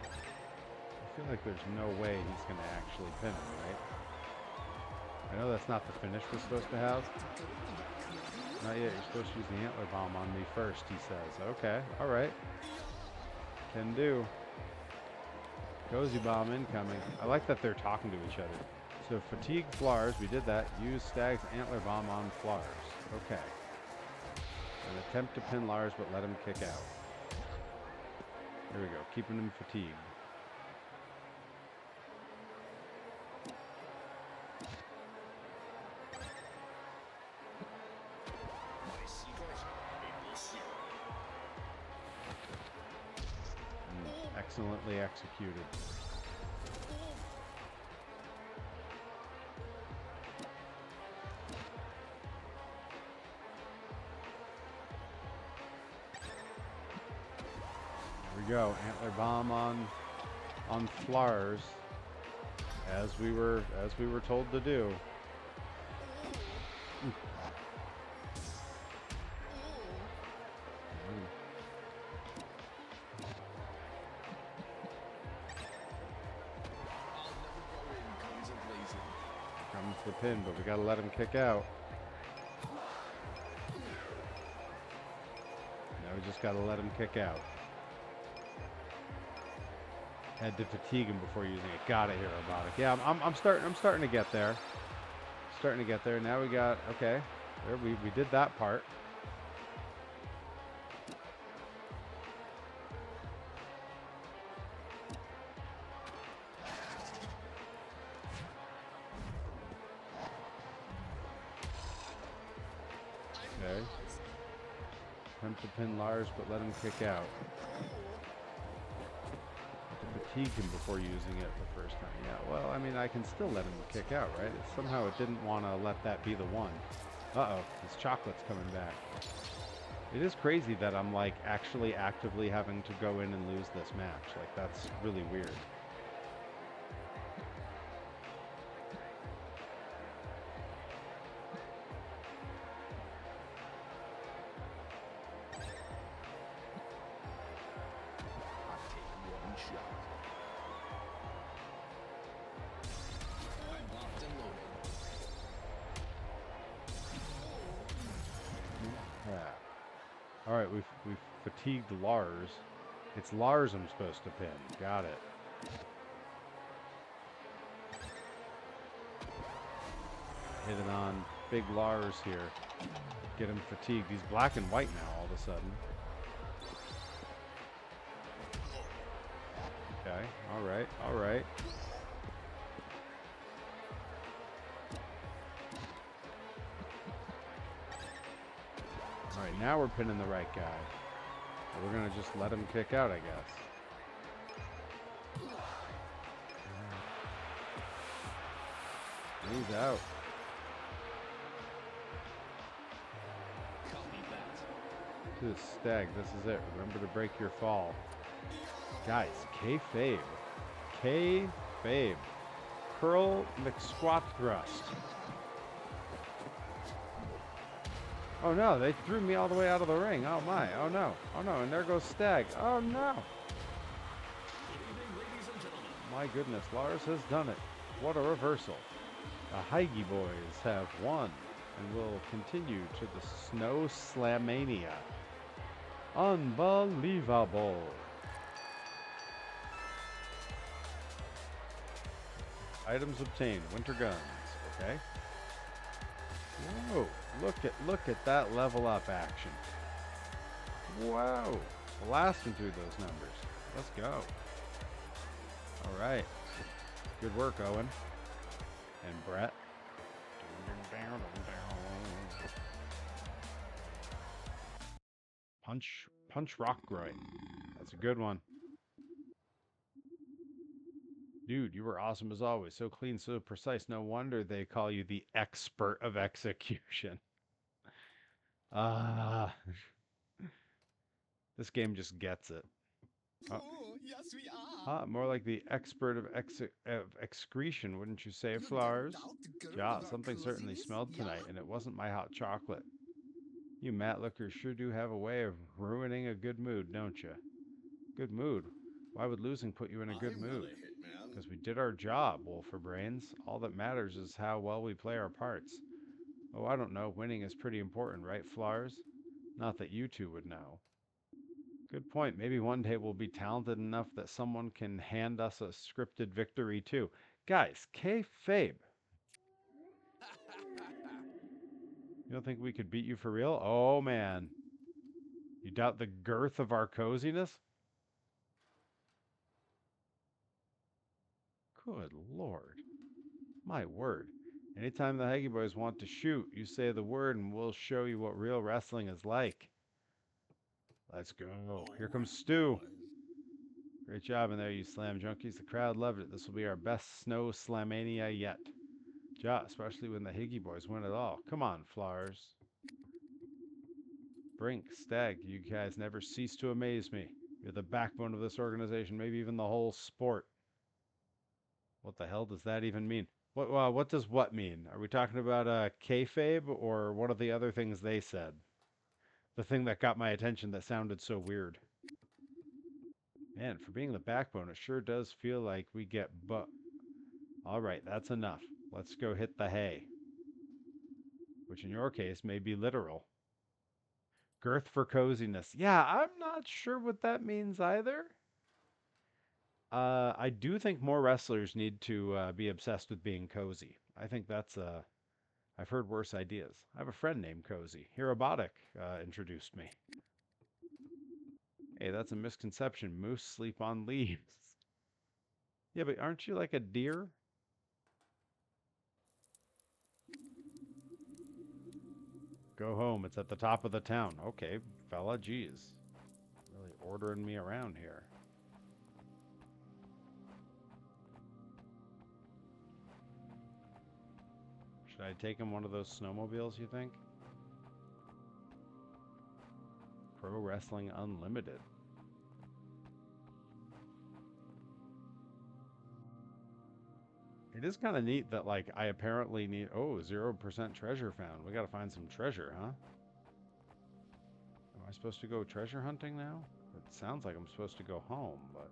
I feel like there's no way he's going to actually pin him, right? I know that's not the finish we're supposed to have. Not yet. You're supposed to use the Antler Bomb on me first, he says. Okay, alright. Can do. Cozy Bomb incoming. I like that they're talking to each other. So fatigue Flars, we did that. Use Stag's Antler Bomb on Flars. Okay. And attempt to pin Lars, but let him kick out. Here we go. Keeping him fatigued. Excellently executed. Here we go. Antler Bomb on Flars, as we were told to do. Comes the pin, but we gotta let him kick out. Now we just gotta let him kick out. Had to fatigue him before using it. Got it here, Robotic. Yeah, I'm starting to get there. Starting to get there. Now we got okay. There we did that part. Okay. Attempt to pin Lars, but let him kick out. Fatigue him before using it the first time. Yeah, well, I mean, I can still let him kick out, right? Somehow it didn't want to let that be the one. Uh-oh, his chocolate's coming back. It is crazy that I'm, like, actually actively having to go in and lose this match. Like, that's really weird. Alright, we've fatigued Lars. It's Lars I'm supposed to pin. Got it. Hitting on big Lars here. Get him fatigued. He's black and white now all of a sudden. Okay. All right. All right. All right. Now we're pinning the right guy. We're going to just let him kick out, I guess. He's out. To the stag. This is it. Remember to break your fall. Guys, kayfabe. Kayfabe. Curl McSquat thrust. Oh no, they threw me all the way out of the ring. Oh my. Oh no. Oh no. And there goes Stag. Oh no. My goodness, Lars has done it. What a reversal. The Heige boys have won and will continue to the Snow Slammania. Unbelievable. Items obtained. Winter guns. Okay. Whoa. Look at that level up action. Whoa. Blasting through those numbers. Let's go. All right. Good work, Owen. And Brett. Punch Rockroy. That's a good one. Dude, you were awesome as always. So clean, so precise. No wonder they call you the expert of execution. Ah. This game just gets it. Oh, yes, we are. More like the expert of excretion, wouldn't you say, Flowers? Yeah, something certainly smelled tonight, and it wasn't my hot chocolate. You Matt lookers sure do have a way of ruining a good mood, don't you? Good mood? Why would losing put you in a good mood? Because we did our job, Wolferbrains. All that matters is how well we play our parts. Oh, I don't know. Winning is pretty important, right, Flowers? Not that you two would know. Good point. Maybe one day we'll be talented enough that someone can hand us a scripted victory, too. Guys, kayfabe. You don't think we could beat you for real? Oh, man. You doubt the girth of our coziness? Good Lord. My word. Anytime the Haggy Boys want to shoot, you say the word and we'll show you what real wrestling is like. Let's go. Here comes Stu. Great job in there, you slam junkies. The crowd loved it. This will be our best Snow Slammania yet. Ja, especially when the Higgy Boys win it all. Come on, Flowers. Brink, Stag, you guys never cease to amaze me. You're the backbone of this organization, maybe even the whole sport. What the hell does that even mean? What does what mean? Are we talking about kayfabe or one of the other things they said? The thing that got my attention that sounded so weird. Man, for being the backbone, it sure does feel like we get All right, that's enough. Let's go hit the hay. Which in your case may be literal. Girth for coziness. Yeah, I'm not sure what that means either. I do think more wrestlers need to be obsessed with being cozy. I think that's I've heard worse ideas. I have a friend named Cozy. Hirobotic introduced me. Hey, that's a misconception. Moose sleep on leaves. Yeah, but aren't you like a deer? Go home. It's at the top of the town. Okay, fella, geez. Really ordering me around here. Should I take him one of those snowmobiles, you think? Pro Wrestling Unlimited. It is kind of neat that, like, I apparently need... Oh, 0% treasure found. We gotta find some treasure, huh? Am I supposed to go treasure hunting now? It sounds like I'm supposed to go home, but...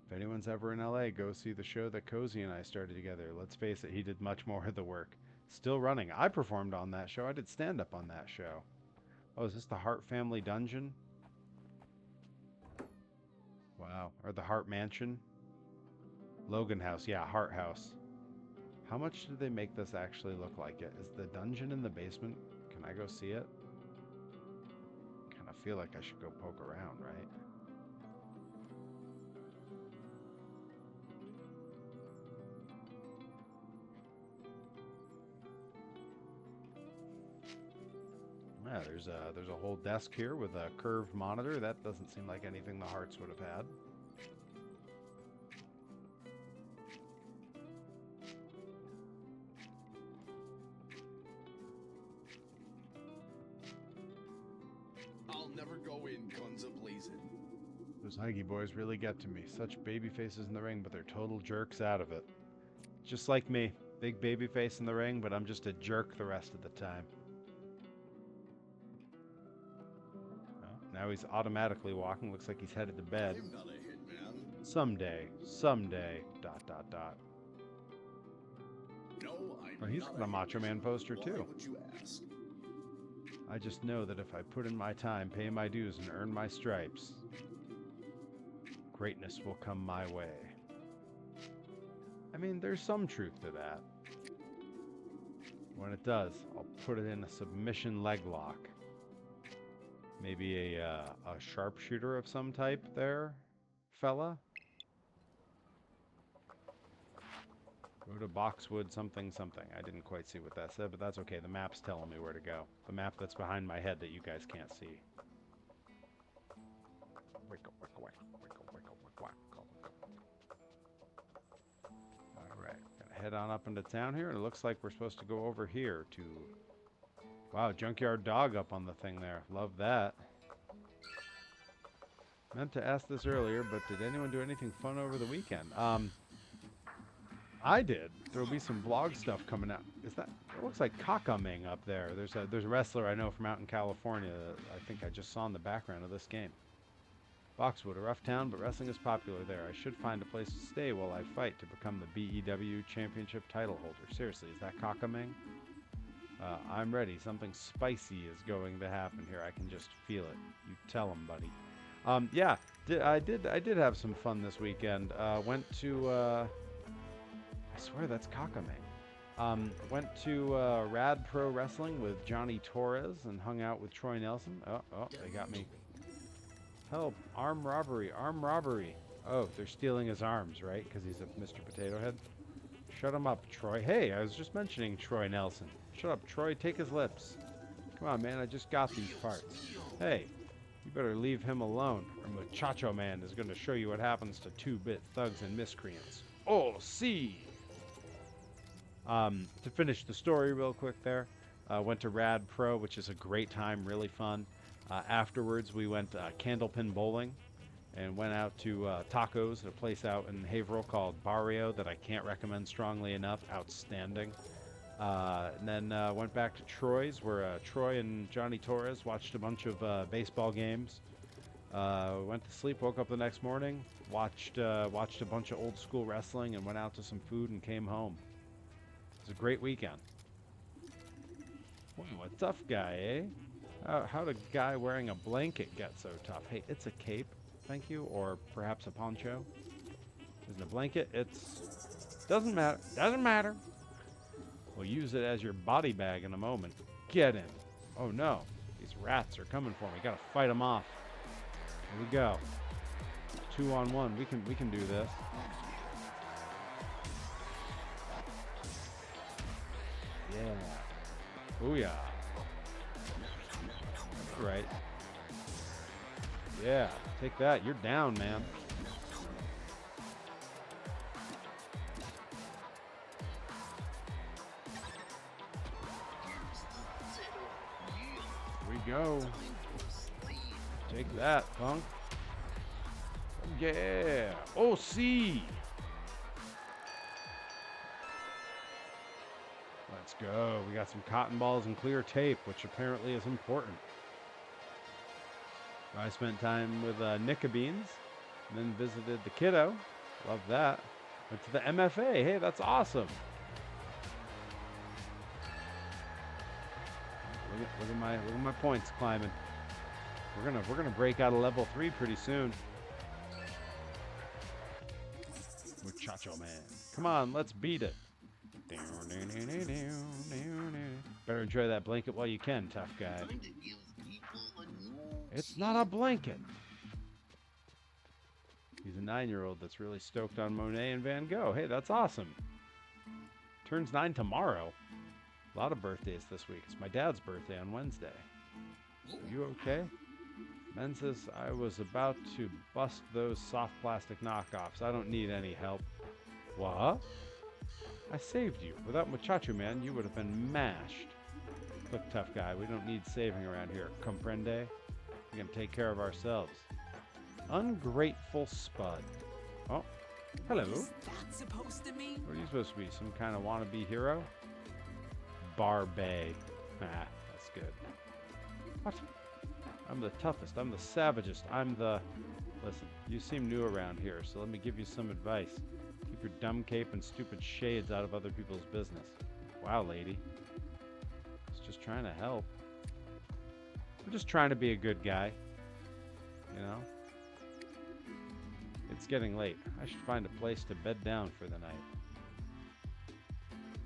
If anyone's ever in LA, go see the show that Cozy and I started together. Let's face it, he did much more of the work. Still running. I performed on that show. I did stand-up on that show. Oh, is this the Hart Family Dungeon? Wow. Or the Hart Mansion? Logan House. Yeah, Hart House. How much did they make this actually look like it? Is the dungeon in the basement? Can I go see it? Kind of feel like I should go poke around, right? Yeah, there's a whole desk here with a curved monitor. That doesn't seem like anything the Harts would have had. I'll never go in, guns a-blazing. Those Heige boys really get to me. Such baby faces in the ring, but they're total jerks out of it. Just like me. Big baby face in the ring, but I'm just a jerk the rest of the time. Now he's automatically walking. Looks like he's headed to bed. I'm not a hitman. Someday, ... No, I'm Oh, he's not got a Macho Man poster Why too. would you ask? I just know that if I put in my time, pay my dues, and earn my stripes, greatness will come my way. I mean, there's some truth to that. When it does, I'll put it in a submission leg lock. Maybe a sharpshooter of some type there, fella? Go to Boxwood something something. I didn't quite see what that said, but that's okay. The map's telling me where to go. The map that's behind my head that you guys can't see. Alright, gonna head on up into town here, and it looks like we're supposed to go over here to... Wow, Junkyard Dog up on the thing there. Love that. Meant to ask this earlier, but did anyone do anything fun over the weekend? I did. There'll be some vlog stuff coming out. Is that? It looks like Kakaming up there. There's a wrestler I know from out in California that I think I just saw in the background of this game. Boxwood, a rough town, but wrestling is popular there. I should find a place to stay while I fight to become the BEW Championship title holder. Seriously, is that Kakaming? I'm ready. Something spicy is going to happen here. I can just feel it. You tell him, buddy. Yeah, I did have some fun this weekend. Went to I swear that's Kakaming. Went to Rad Pro Wrestling with Johnny Torres and hung out with Troy Nelson. Oh, they got me. Help! Arm robbery! Arm robbery! Oh, they're stealing his arms, right? Because he's a Mr. Potato Head. Shut him up, Troy. Hey, I was just mentioning Troy Nelson. Shut up, Troy. Take his lips. Come on, man. I just got these parts. Hey, you better leave him alone, or Muchacho Man is going to show you what happens to 2-bit thugs and miscreants. Oh, see! To finish the story real quick there, went to Rad Pro, which is a great time, really fun. Afterwards, we went candlepin bowling and went out to tacos at a place out in Haverhill called Barrio that I can't recommend strongly enough. Outstanding. And then went back to Troy's, where Troy and Johnny Torres watched a bunch of baseball games. Went to sleep, woke up the next morning, watched a bunch of old school wrestling, and went out to some food and came home. It was a great weekend. Wow, a tough guy, eh? How'd a guy wearing a blanket get so tough? Hey, it's a cape, thank you, or perhaps a poncho. Isn't a blanket? It's... doesn't matter. Doesn't matter. We'll use it as your body bag in a moment. Get him. Oh no, these rats are coming for me. Gotta fight them off. Here we go. 2-on-1. We can do this. Yeah. Booyah. That's right. Yeah. Take that. You're down, man. Here we go. Take that, punk. Yeah. Oh, see. Let's go. We got some cotton balls and clear tape, which apparently is important. I spent time with Nicka Beans, and then visited the kiddo, Love that. Went to the MFA. Hey, that's awesome. Look at my points climbing. We're gonna break out of level 3 pretty soon. Muchacho man. Come on, let's beat it. Better enjoy that blanket while you can, tough guy. Time to give people a new It's not a blanket. He's a 9-year-old that's really stoked on Monet and Van Gogh. Hey, that's awesome. Turns 9 tomorrow. A lot of birthdays this week. It's my dad's birthday on Wednesday. Are you okay? Ben says I was about to bust those soft plastic knockoffs. I don't need any help. What? I saved you. Without Muchacho Man, you would have been mashed. Look, tough guy, we don't need saving around here. Comprende? We can take care of ourselves. Ungrateful Spud. Oh, hello. Is that supposed to mean? What are you supposed to be? Some kind of wannabe hero? Barbet. Ah, that's good. What? I'm the toughest. I'm the savagest. I'm the... Listen, you seem new around here, so let me give you some advice. Keep your dumb cape and stupid shades out of other people's business. Wow, lady. I was just trying to help. I'm just trying to be a good guy. You know? It's getting late. I should find a place to bed down for the night.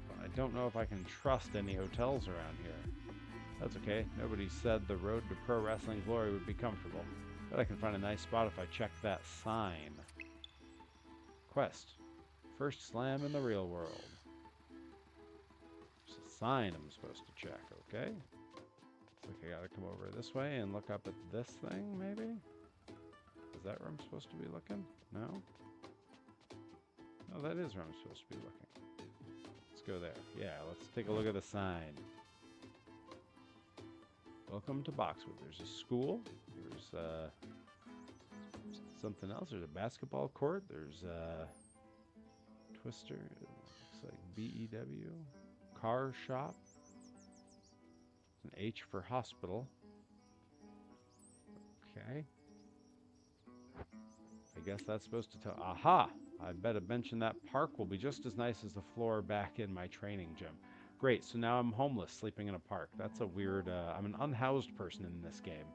But I don't know if I can trust any hotels around here. That's okay. Nobody said the road to pro wrestling glory would be comfortable. But I can find a nice spot if I check that sign. Quest. First slam in the real world. There's a sign I'm supposed to check, okay? Looks like I gotta come over this way and look up at this thing, maybe? Is that where I'm supposed to be looking? No? Oh, that is where I'm supposed to be looking. Let's go there. Yeah, let's take a look at the sign. Welcome to Boxwood. There's a school. There's something else. There's a basketball court. There's a Twister. It looks like BEW. Car shop. An H for hospital. Okay. I guess that's supposed to tell. Aha! I bet a bench in that park will be just as nice as the floor back in my training gym. Great, so now I'm homeless, sleeping in a park. That's a weird, I'm an unhoused person in this game.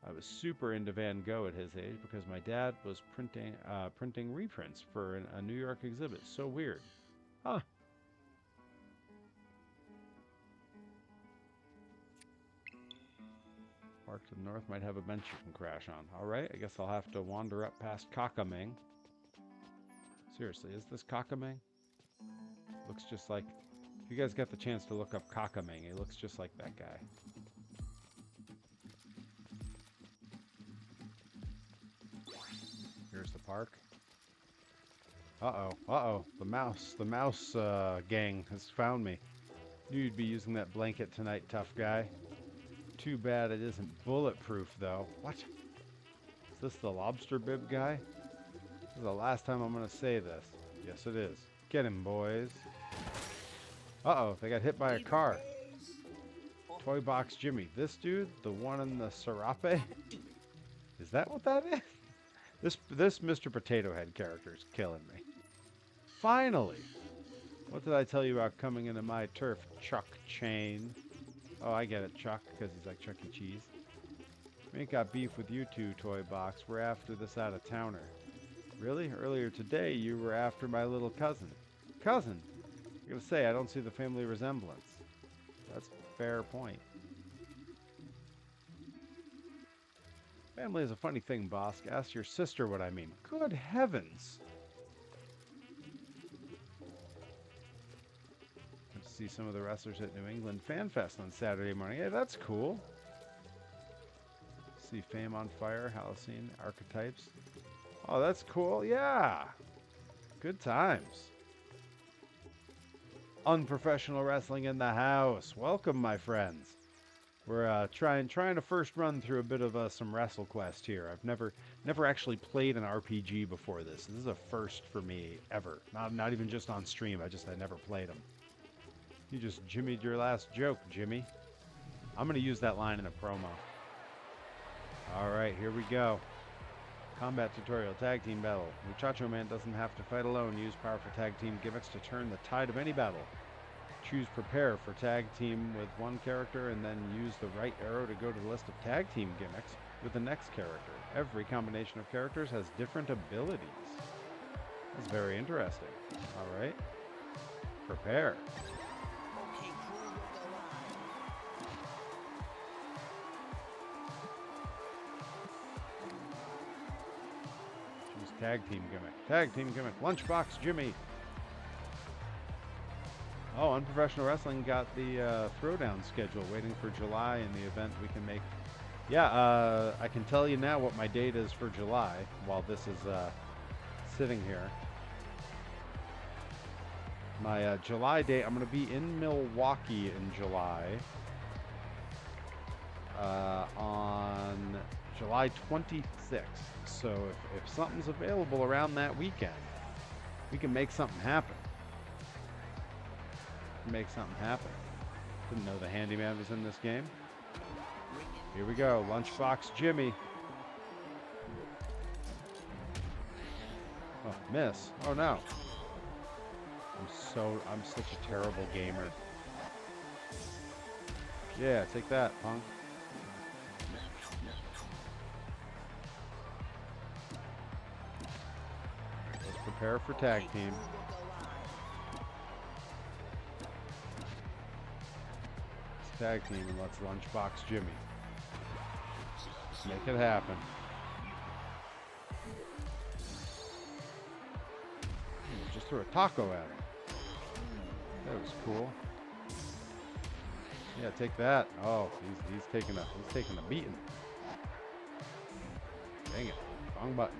I was super into Van Gogh at his age because my dad was printing reprints for a New York exhibit. So weird. Huh. Park to the north might have a bench you can crash on. Alright, I guess I'll have to wander up past Kakaming. Seriously, is this Kakaming? Looks just like... If you guys got the chance to look up Kakaming, he looks just like that guy. Here's the park. Uh-oh, uh-oh. The mouse gang has found me. Knew you'd be using that blanket tonight, tough guy. Too bad it isn't bulletproof, though. What? Is this the lobster bib guy? This is the last time I'm gonna say this. Yes, it is. Get him, boys. Uh-oh, they got hit by a car. Toy Box Jimmy. This dude, the one in the serape? Is that what that is? This Mr. Potato Head character is killing me. Finally! What did I tell you about coming into my turf, Chuck Chain? Oh, I get it, Chuck, because he's like Chuck E. Cheese. We ain't got beef with you two, Toy Box. We're after this out-of-towner. Really? Earlier today, you were after my little cousin. Cousin? I'm gonna say, I don't see the family resemblance. That's a fair point. Family is a funny thing, boss. Ask your sister what I mean. Good heavens! Got to see some of the wrestlers at New England Fan Fest on Saturday morning. Hey, that's cool. See Fame on Fire, Halcyon, Archetypes. Oh, that's cool. Yeah! Good times. Unprofessional wrestling in the house. Welcome, my friends. We're trying to first run through a bit of some WrestleQuest here. I've never actually played an RPG before this. This is a first for me ever. Not even just on stream. I never played them. You just jimmied your last joke, Jimmy. I'm gonna use that line in a promo. All right, here we go. Combat tutorial, tag team battle. Muchacho Man doesn't have to fight alone. Use powerful tag team gimmicks to turn the tide of any battle. Choose prepare for tag team with one character and then use the right arrow to go to the list of tag team gimmicks with the next character. Every combination of characters has different abilities. That's very interesting. All right. Prepare. Okay, crew, we'll go live. Choose tag team gimmick. Tag team gimmick. Lunchbox Jimmy. Oh, Unprofessional Wrestling got the throwdown schedule waiting for July and the event we can make. Yeah, I can tell you now what my date is for July while this is sitting here. My July date, I'm going to be in Milwaukee in July on July 26th. So if something's available around that weekend, we can make something happen. Make something happen. Didn't know the handyman was in this game. Here we go. Lunchbox Jimmy. Oh, miss. Oh no. I'm such a terrible gamer. Yeah, take that, punk. Let's prepare for tag team. Tag team and let's lunchbox Jimmy. Make it happen. Just threw a taco at him. That was cool. Yeah, take that. Oh, he's taking a beating. Dang it. Wrong button.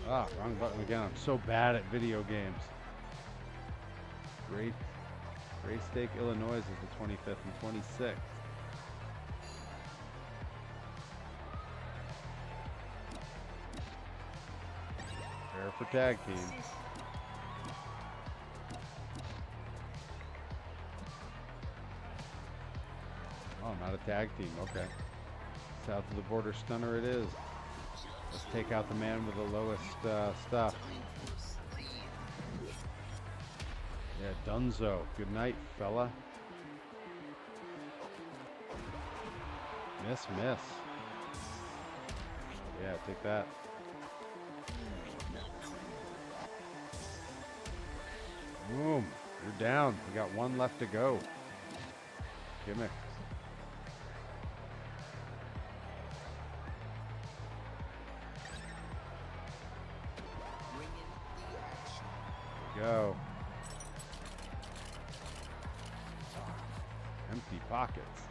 Ah, wrong button again. I'm so bad at video games. Gray Stake, Illinois is the 25th and 26th. Prepare for tag team. Oh, not a tag team. Okay. South of the border stunner it is. Let's take out the man with the lowest stuff. Yeah, Dunzo. Good night, fella. Miss. Yeah, take that. Boom. You're down. We got one left to go. Gimmick. Go. Empty pockets.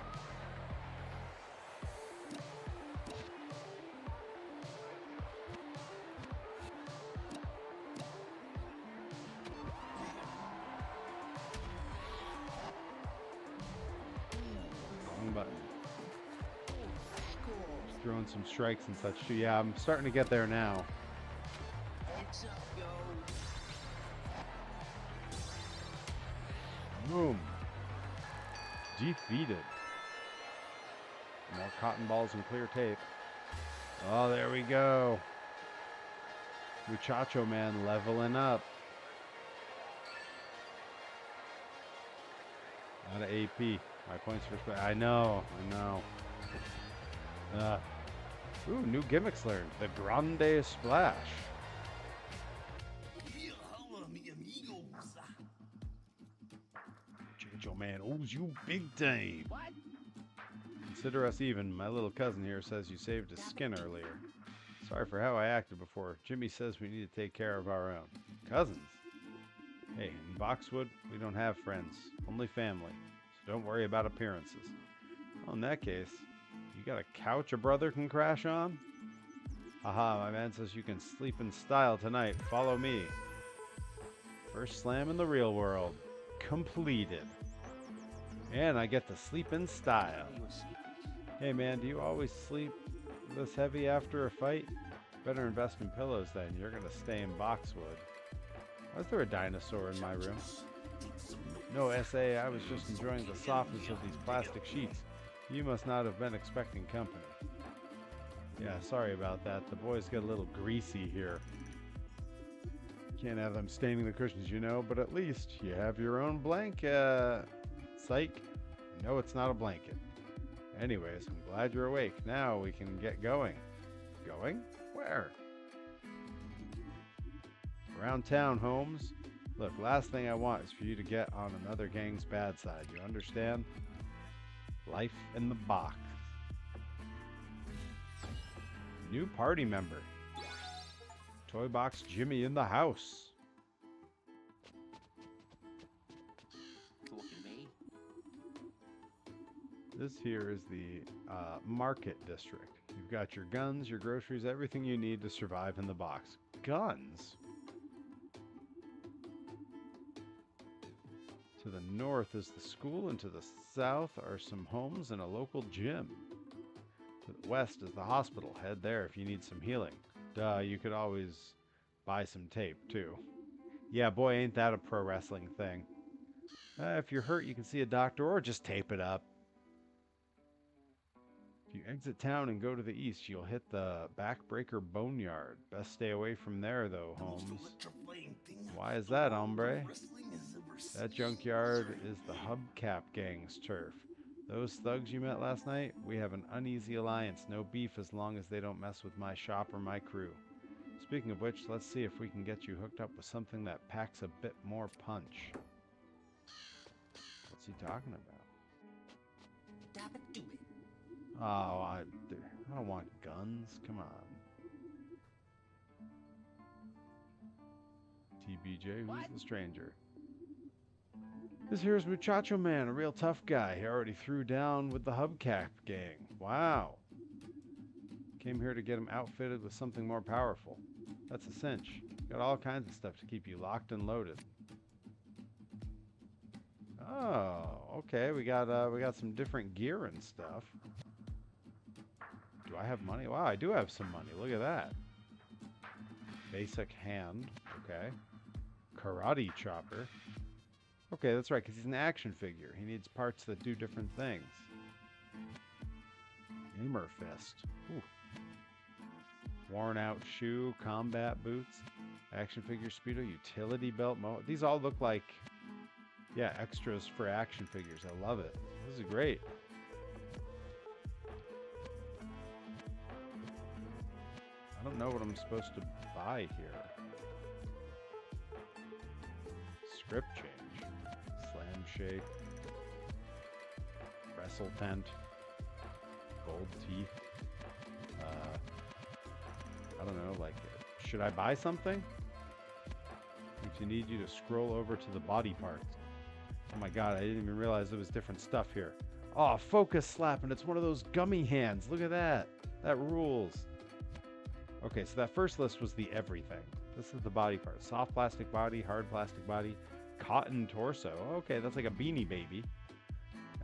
Wrong button. Just throwing some strikes and such too. Yeah, I'm starting to get there now. Heads up, go. Boom. Defeated. More cotton balls and clear tape. Oh, there we go. Muchacho Man leveling up. Out of AP. My points for... I know. Ooh, new gimmicks learned. The Grande Splash. Yeah, holla, mi amigos. Muchacho Man owes you big time. What? Consider us even. My little cousin here says you saved his skin earlier. Sorry for how I acted before. Jimmy says we need to take care of our own. Cousins? Hey, in Boxwood, we don't have friends. Only family. So don't worry about appearances. Well, in that case, you got a couch a brother can crash on? Haha, my man says you can sleep in style tonight. Follow me. First slam in the real world. Completed. And I get to sleep in style. Hey man, do you always sleep this heavy after a fight? Better invest in pillows then. You're gonna stay in Boxwood. Why is there a dinosaur in my room? No, SA, I was just enjoying the softness of these plastic sheets. You must not have been expecting company. Yeah, sorry about that. The boys get a little greasy here. Can't have them staining the cushions, you know, but at least you have your own blanket. Psych. No, it's not a blanket. Anyways, I'm glad you're awake. Now we can get going. Going? Where? Around town, Holmes. Look, last thing I want is for you to get on another gang's bad side. You understand? Life in the box. New party member. Toy Box Jimmy in the house. Look at me. This here is the market district. You've got your guns, your groceries, everything you need to survive in the box. Guns? To the north is the school, and to the south are some homes and a local gym. To the west is the hospital. Head there if you need some healing. Duh, you could always buy some tape, too. Yeah, boy, ain't that a pro wrestling thing. If you're hurt, you can see a doctor or just tape it up. If you exit town and go to the east, you'll hit the Backbreaker Boneyard. Best stay away from there, though, Holmes. Why is that, hombre? That junkyard is the Hubcap Gang's turf. Those thugs you met last night, we have an uneasy alliance. No beef as long as they don't mess with my shop or my crew. Speaking of which, let's see if we can get you hooked up with something that packs a bit more punch. What's he talking about? Oh, I don't want guns. Come on. TBJ, who's the stranger? This here's Muchacho Man, a real tough guy. He already threw down with the Hubcap Gang. Wow. Came here to get him outfitted with something more powerful. That's a cinch. Got all kinds of stuff to keep you locked and loaded. Oh, okay. We got some different gear and stuff. Do I have money? Wow, I do have some money. Look at that. Basic hand. Okay. Karate chopper. Okay, that's right, because he's an action figure. He needs parts that do different things. Hammer fist. Ooh. Worn out shoe, combat boots, action figure speedo, utility belt. These all look like, yeah, extras for action figures. I love it. This is great. I don't know what I'm supposed to buy here. Script change. Slam shake. Wrestle tent. Gold teeth. I don't know, like, should I buy something? If you need you to scroll over to the body parts. Oh my god, I didn't even realize there was different stuff here. Oh, focus slap, and it's one of those gummy hands. Look at that. That rules. Okay, so that first list was the everything. This is the body part. Soft plastic body, hard plastic body, cotton torso. Okay, that's like a Beanie Baby.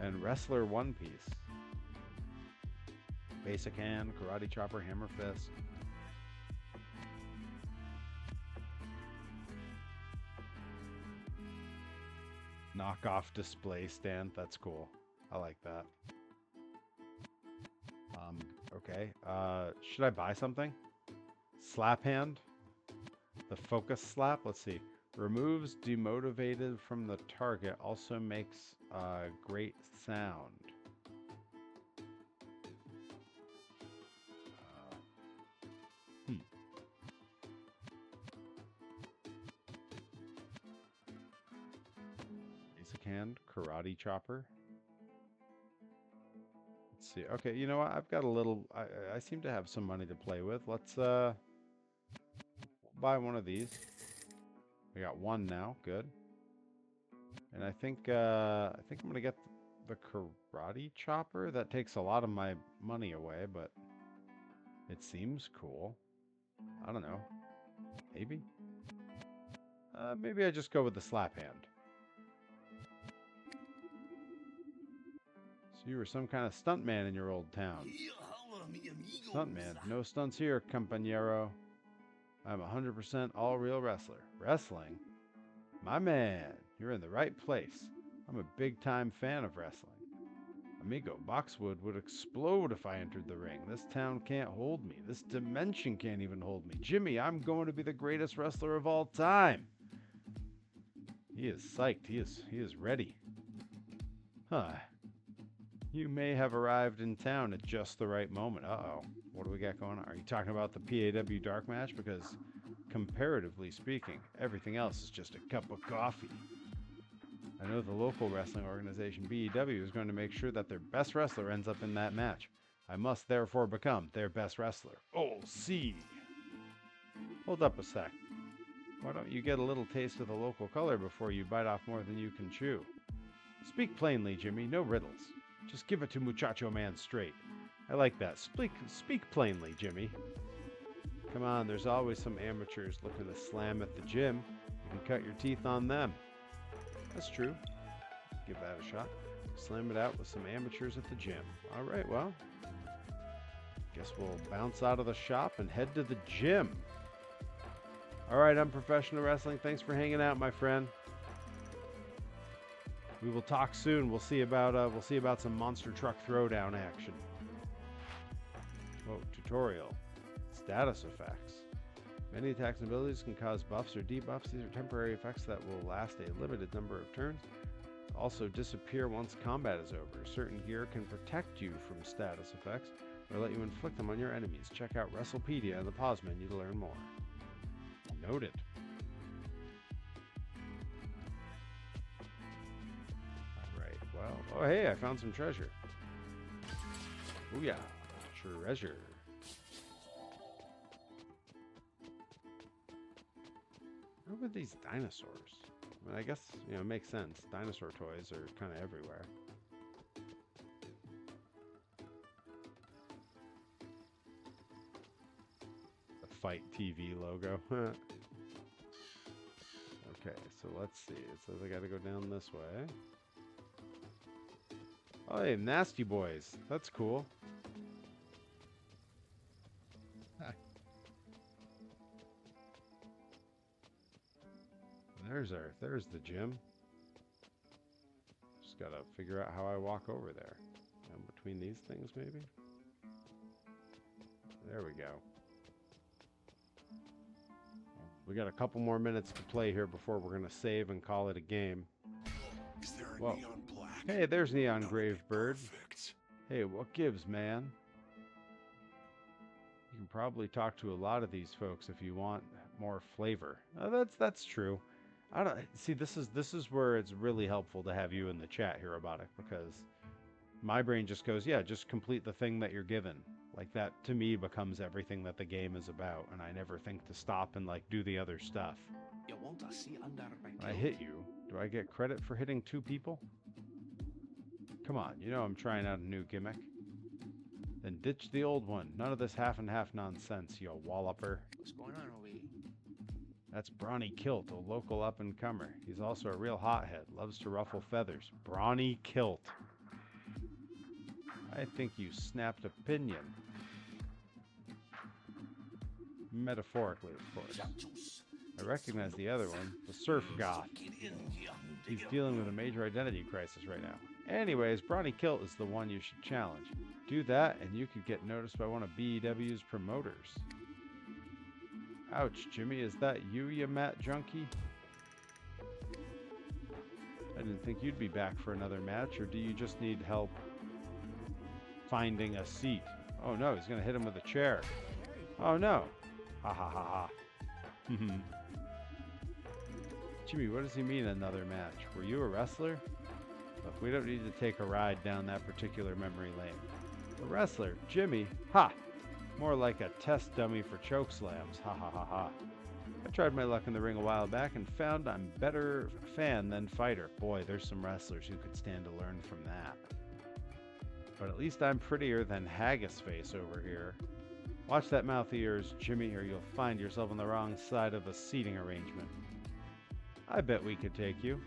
And wrestler one piece. Basic hand, karate chopper, hammer fist. Knockoff display stand. That's cool. I like that. Okay. Should I buy something? Slap hand. The focus slap. Let's see. Removes demotivated from the target. Also makes great sound. Basic hand. Karate chopper. Let's see. Okay, you know what? I've got a little... I seem to have some money to play with. Let's buy one of these. We got one now. Good. And I think I'm gonna get the karate chopper. That takes a lot of my money away, but it seems cool. I don't know. Maybe. Maybe I just go with the slap hand. So you were some kind of stuntman in your old town. Stuntman. No stunts here, compañero. I'm 100% all-real wrestler. Wrestling? My man, you're in the right place. I'm a big-time fan of wrestling. Amigo, Boxwood would explode if I entered the ring. This town can't hold me. This dimension can't even hold me. Jimmy, I'm going to be the greatest wrestler of all time. He is psyched. He is ready. Huh. You may have arrived in town at just the right moment. Uh-oh. What do we got going on? Are you talking about the PAW dark match? Because, comparatively speaking, everything else is just a cup of coffee. I know the local wrestling organization, BEW, is going to make sure that their best wrestler ends up in that match. I must therefore become their best wrestler. Oh, see. Hold up a sec. Why don't you get a little taste of the local color before you bite off more than you can chew? Speak plainly, Jimmy. No riddles. Just give it to Muchacho Man straight. I like that. Speak plainly, Jimmy. Come on, there's always some amateurs looking to slam at the gym. You can cut your teeth on them. That's true. Give that a shot. Slam it out with some amateurs at the gym. All right, well, guess we'll bounce out of the shop and head to the gym. All right, Unprofessional Wrestling. Thanks for hanging out, my friend. We will talk soon. We'll see about some monster truck throwdown action. Oh, tutorial. Status effects. Many attacks and abilities can cause buffs or debuffs. These are temporary effects that will last a limited number of turns. Also disappear once combat is over. Certain gear can protect you from status effects or let you inflict them on your enemies. Check out WrestlePedia in the pause menu to learn more. Noted. Alright, well. Oh, hey, I found some treasure. Oh, yeah. Treasure. What were these dinosaurs? I mean, I guess, it makes sense. Dinosaur toys are kind of everywhere. The Fight TV logo. Okay, so let's see. It says I gotta go down this way. Oh, hey, Nasty Boys. That's cool. There's the gym. Just gotta figure out how I walk over there. And between these things, maybe? There we go. We got a couple more minutes to play here before we're gonna save and call it a game. Is there a Whoa. neon black? Hey, there's Neon That would be Gravebird. perfect. Hey, what gives, man? You can probably talk to a lot of these folks if you want more flavor. That's true. I don't see. This is where it's really helpful to have you in the chat here about it, because my brain just goes, yeah, just complete the thing that you're given. Like that to me becomes everything that the game is about, and I never think to stop and like do the other stuff. You want to see under my When I hit you, do I get credit for hitting two people? Come on, I'm trying out a new gimmick. Then ditch the old one. None of this half and half nonsense, you walloper. What's going on over here? That's Brawny Kilt, a local up-and-comer. He's also a real hothead, loves to ruffle feathers. Brawny Kilt. I think you snapped a pinion. Metaphorically, of course. I recognize the other one, the Surf Goth. He's dealing with a major identity crisis right now. Anyways, Brawny Kilt is the one you should challenge. Do that, and you could get noticed by one of BEW's promoters. Ouch, Jimmy, is that you mat junkie? I didn't think you'd be back for another match, or do you just need help finding a seat? Oh no, he's gonna hit him with a chair. Oh no. Ha ha ha ha. Jimmy, what does he mean another match? Were you a wrestler? Look, we don't need to take a ride down that particular memory lane. A wrestler? Jimmy? Ha! More like a test dummy for choke slams. Ha ha ha ha. I tried my luck in the ring a while back and found I'm better fan than fighter. Boy, there's some wrestlers who could stand to learn from that. But at least I'm prettier than Haggis Face over here. Watch that mouth of yours, Jimmy, or you'll find yourself on the wrong side of a seating arrangement. I bet we could take you.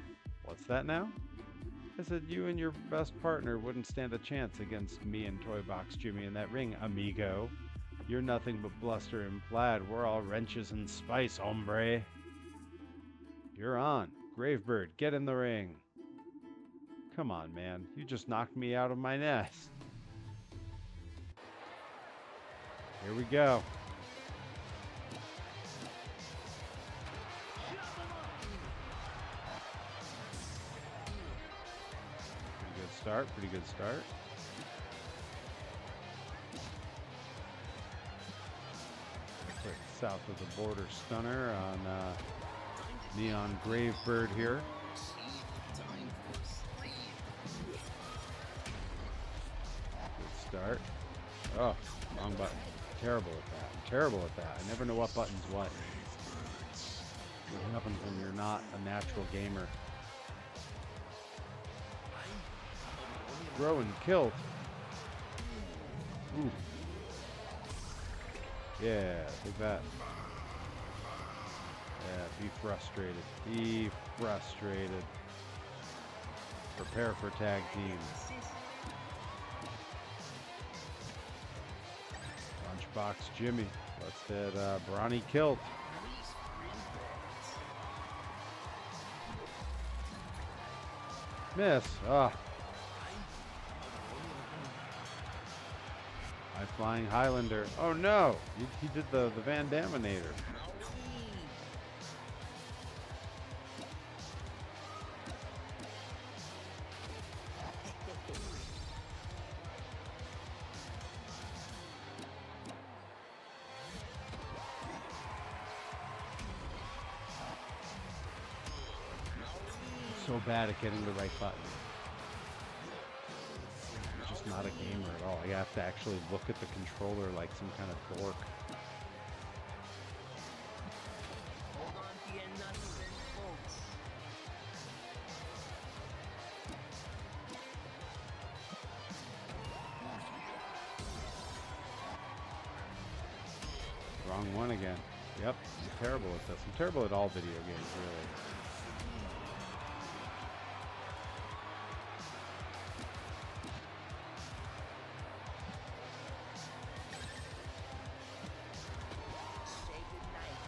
What's that now? I said you and your best partner wouldn't stand a chance against me and Toy Box Jimmy in that ring, amigo. You're nothing but bluster and plaid. We're all wrenches and spice, hombre. You're on. Gravebird, get in the ring. Come on, man. You just knocked me out of my nest. Here we go. Pretty good start. Pretty good start. Quick south of the border stunner on Neon Gravebird here. Good start. Oh, wrong button. Terrible at that. I'm terrible at that. I never know what button's what. What happens when you're not a natural gamer? Throw and kill. Ooh. Yeah, take that. Yeah, be frustrated. Be frustrated. Prepare for tag teams. Lunchbox Jimmy. Let's hit Brawny Kilt. Miss. Ah. High Flying Highlander. Oh no! He did the Van Daminator. So bad at getting the right button. I'm just not a gamer at all. I have to actually look at the controller like some kind of dork. Hold on to your nuts and bolts. Wrong one again. Yep, I'm terrible at this. I'm terrible at all video games, really. Say goodnight.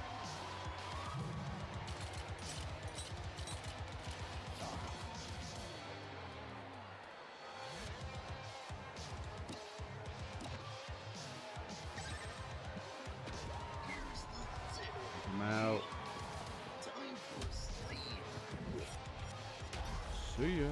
Take him out. See ya.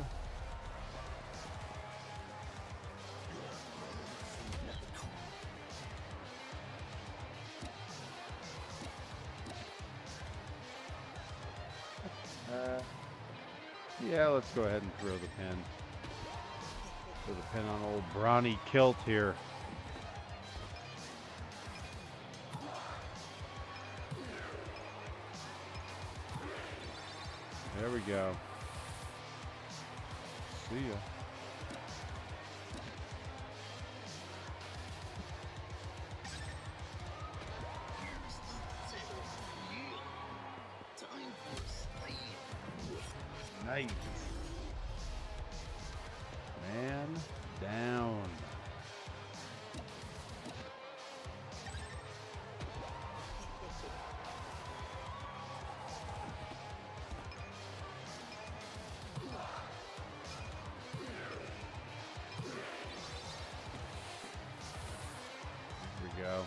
Yeah, let's go ahead and throw the pin. Throw the pin on old Brawny Kilt here. There we go. See ya. Nice. Man down. Here we go.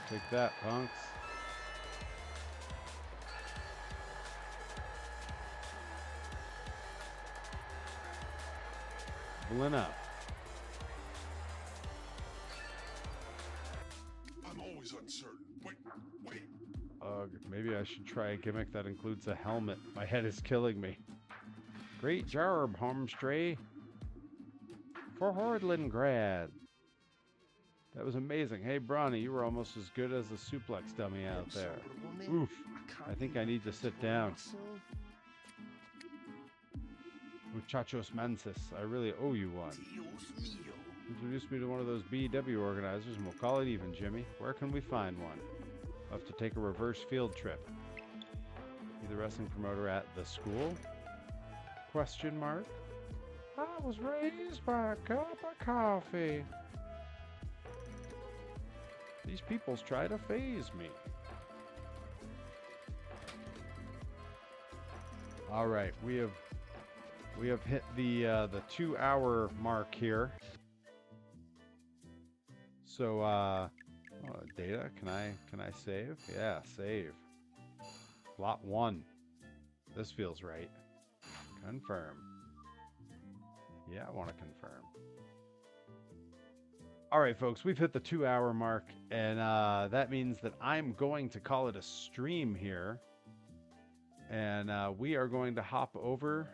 Take that, punks. Up. I'm always uncertain. Wait. Maybe I should try a gimmick that includes a helmet. My head is killing me. Great job, Homestray. For Hordlingrad. That was amazing. Hey, Brawny, you were almost as good as the suplex dummy out there. Oof. I think I need to sit down. Muchachos Mansis, I really owe you one. Introduce me to one of those BW organizers and we'll call it even, Jimmy. Where can we find one? We'll have to take a reverse field trip. Be the wrestling promoter at the school? Question mark? I was raised by a cup of coffee. These peoples try to phase me. Alright, we have We have hit the 2-hour mark here. So data, can I save? Yeah, save. Lot 1. This feels right. Confirm. Yeah, I want to confirm. All right, folks, we've hit the 2-hour mark, and that means that I'm going to call it a stream here. And we are going to hop over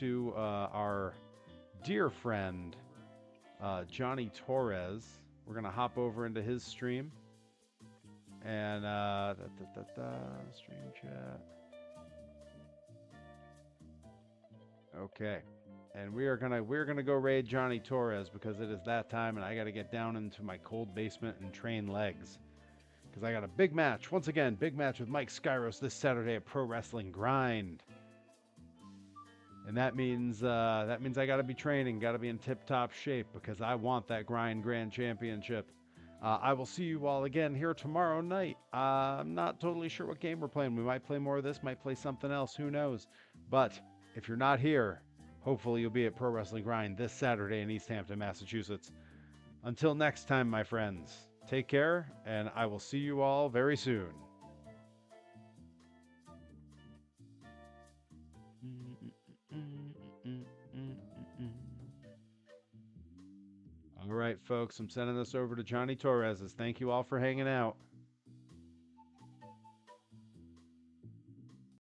to our dear friend, Johnny Torres. We're going to hop over into his stream. And stream chat. Okay. And we're gonna go raid Johnny Torres because it is that time, and I got to get down into my cold basement and train legs because I got a big match. Once again, big match with Mike Skyros this Saturday at Pro Wrestling Grind, and that means I got to be training, got to be in tip-top shape because I want that Grind Grand Championship. I will see you all again here tomorrow night. I'm not totally sure what game we're playing. We might play more of this, might play something else. Who knows? But if you're not here, hopefully you'll be at Pro Wrestling Grind this Saturday in East Hampton, Massachusetts. Until next time, my friends, take care, and I will see you all very soon. All right, folks, I'm sending this over to Johnny Torres. Thank you all for hanging out.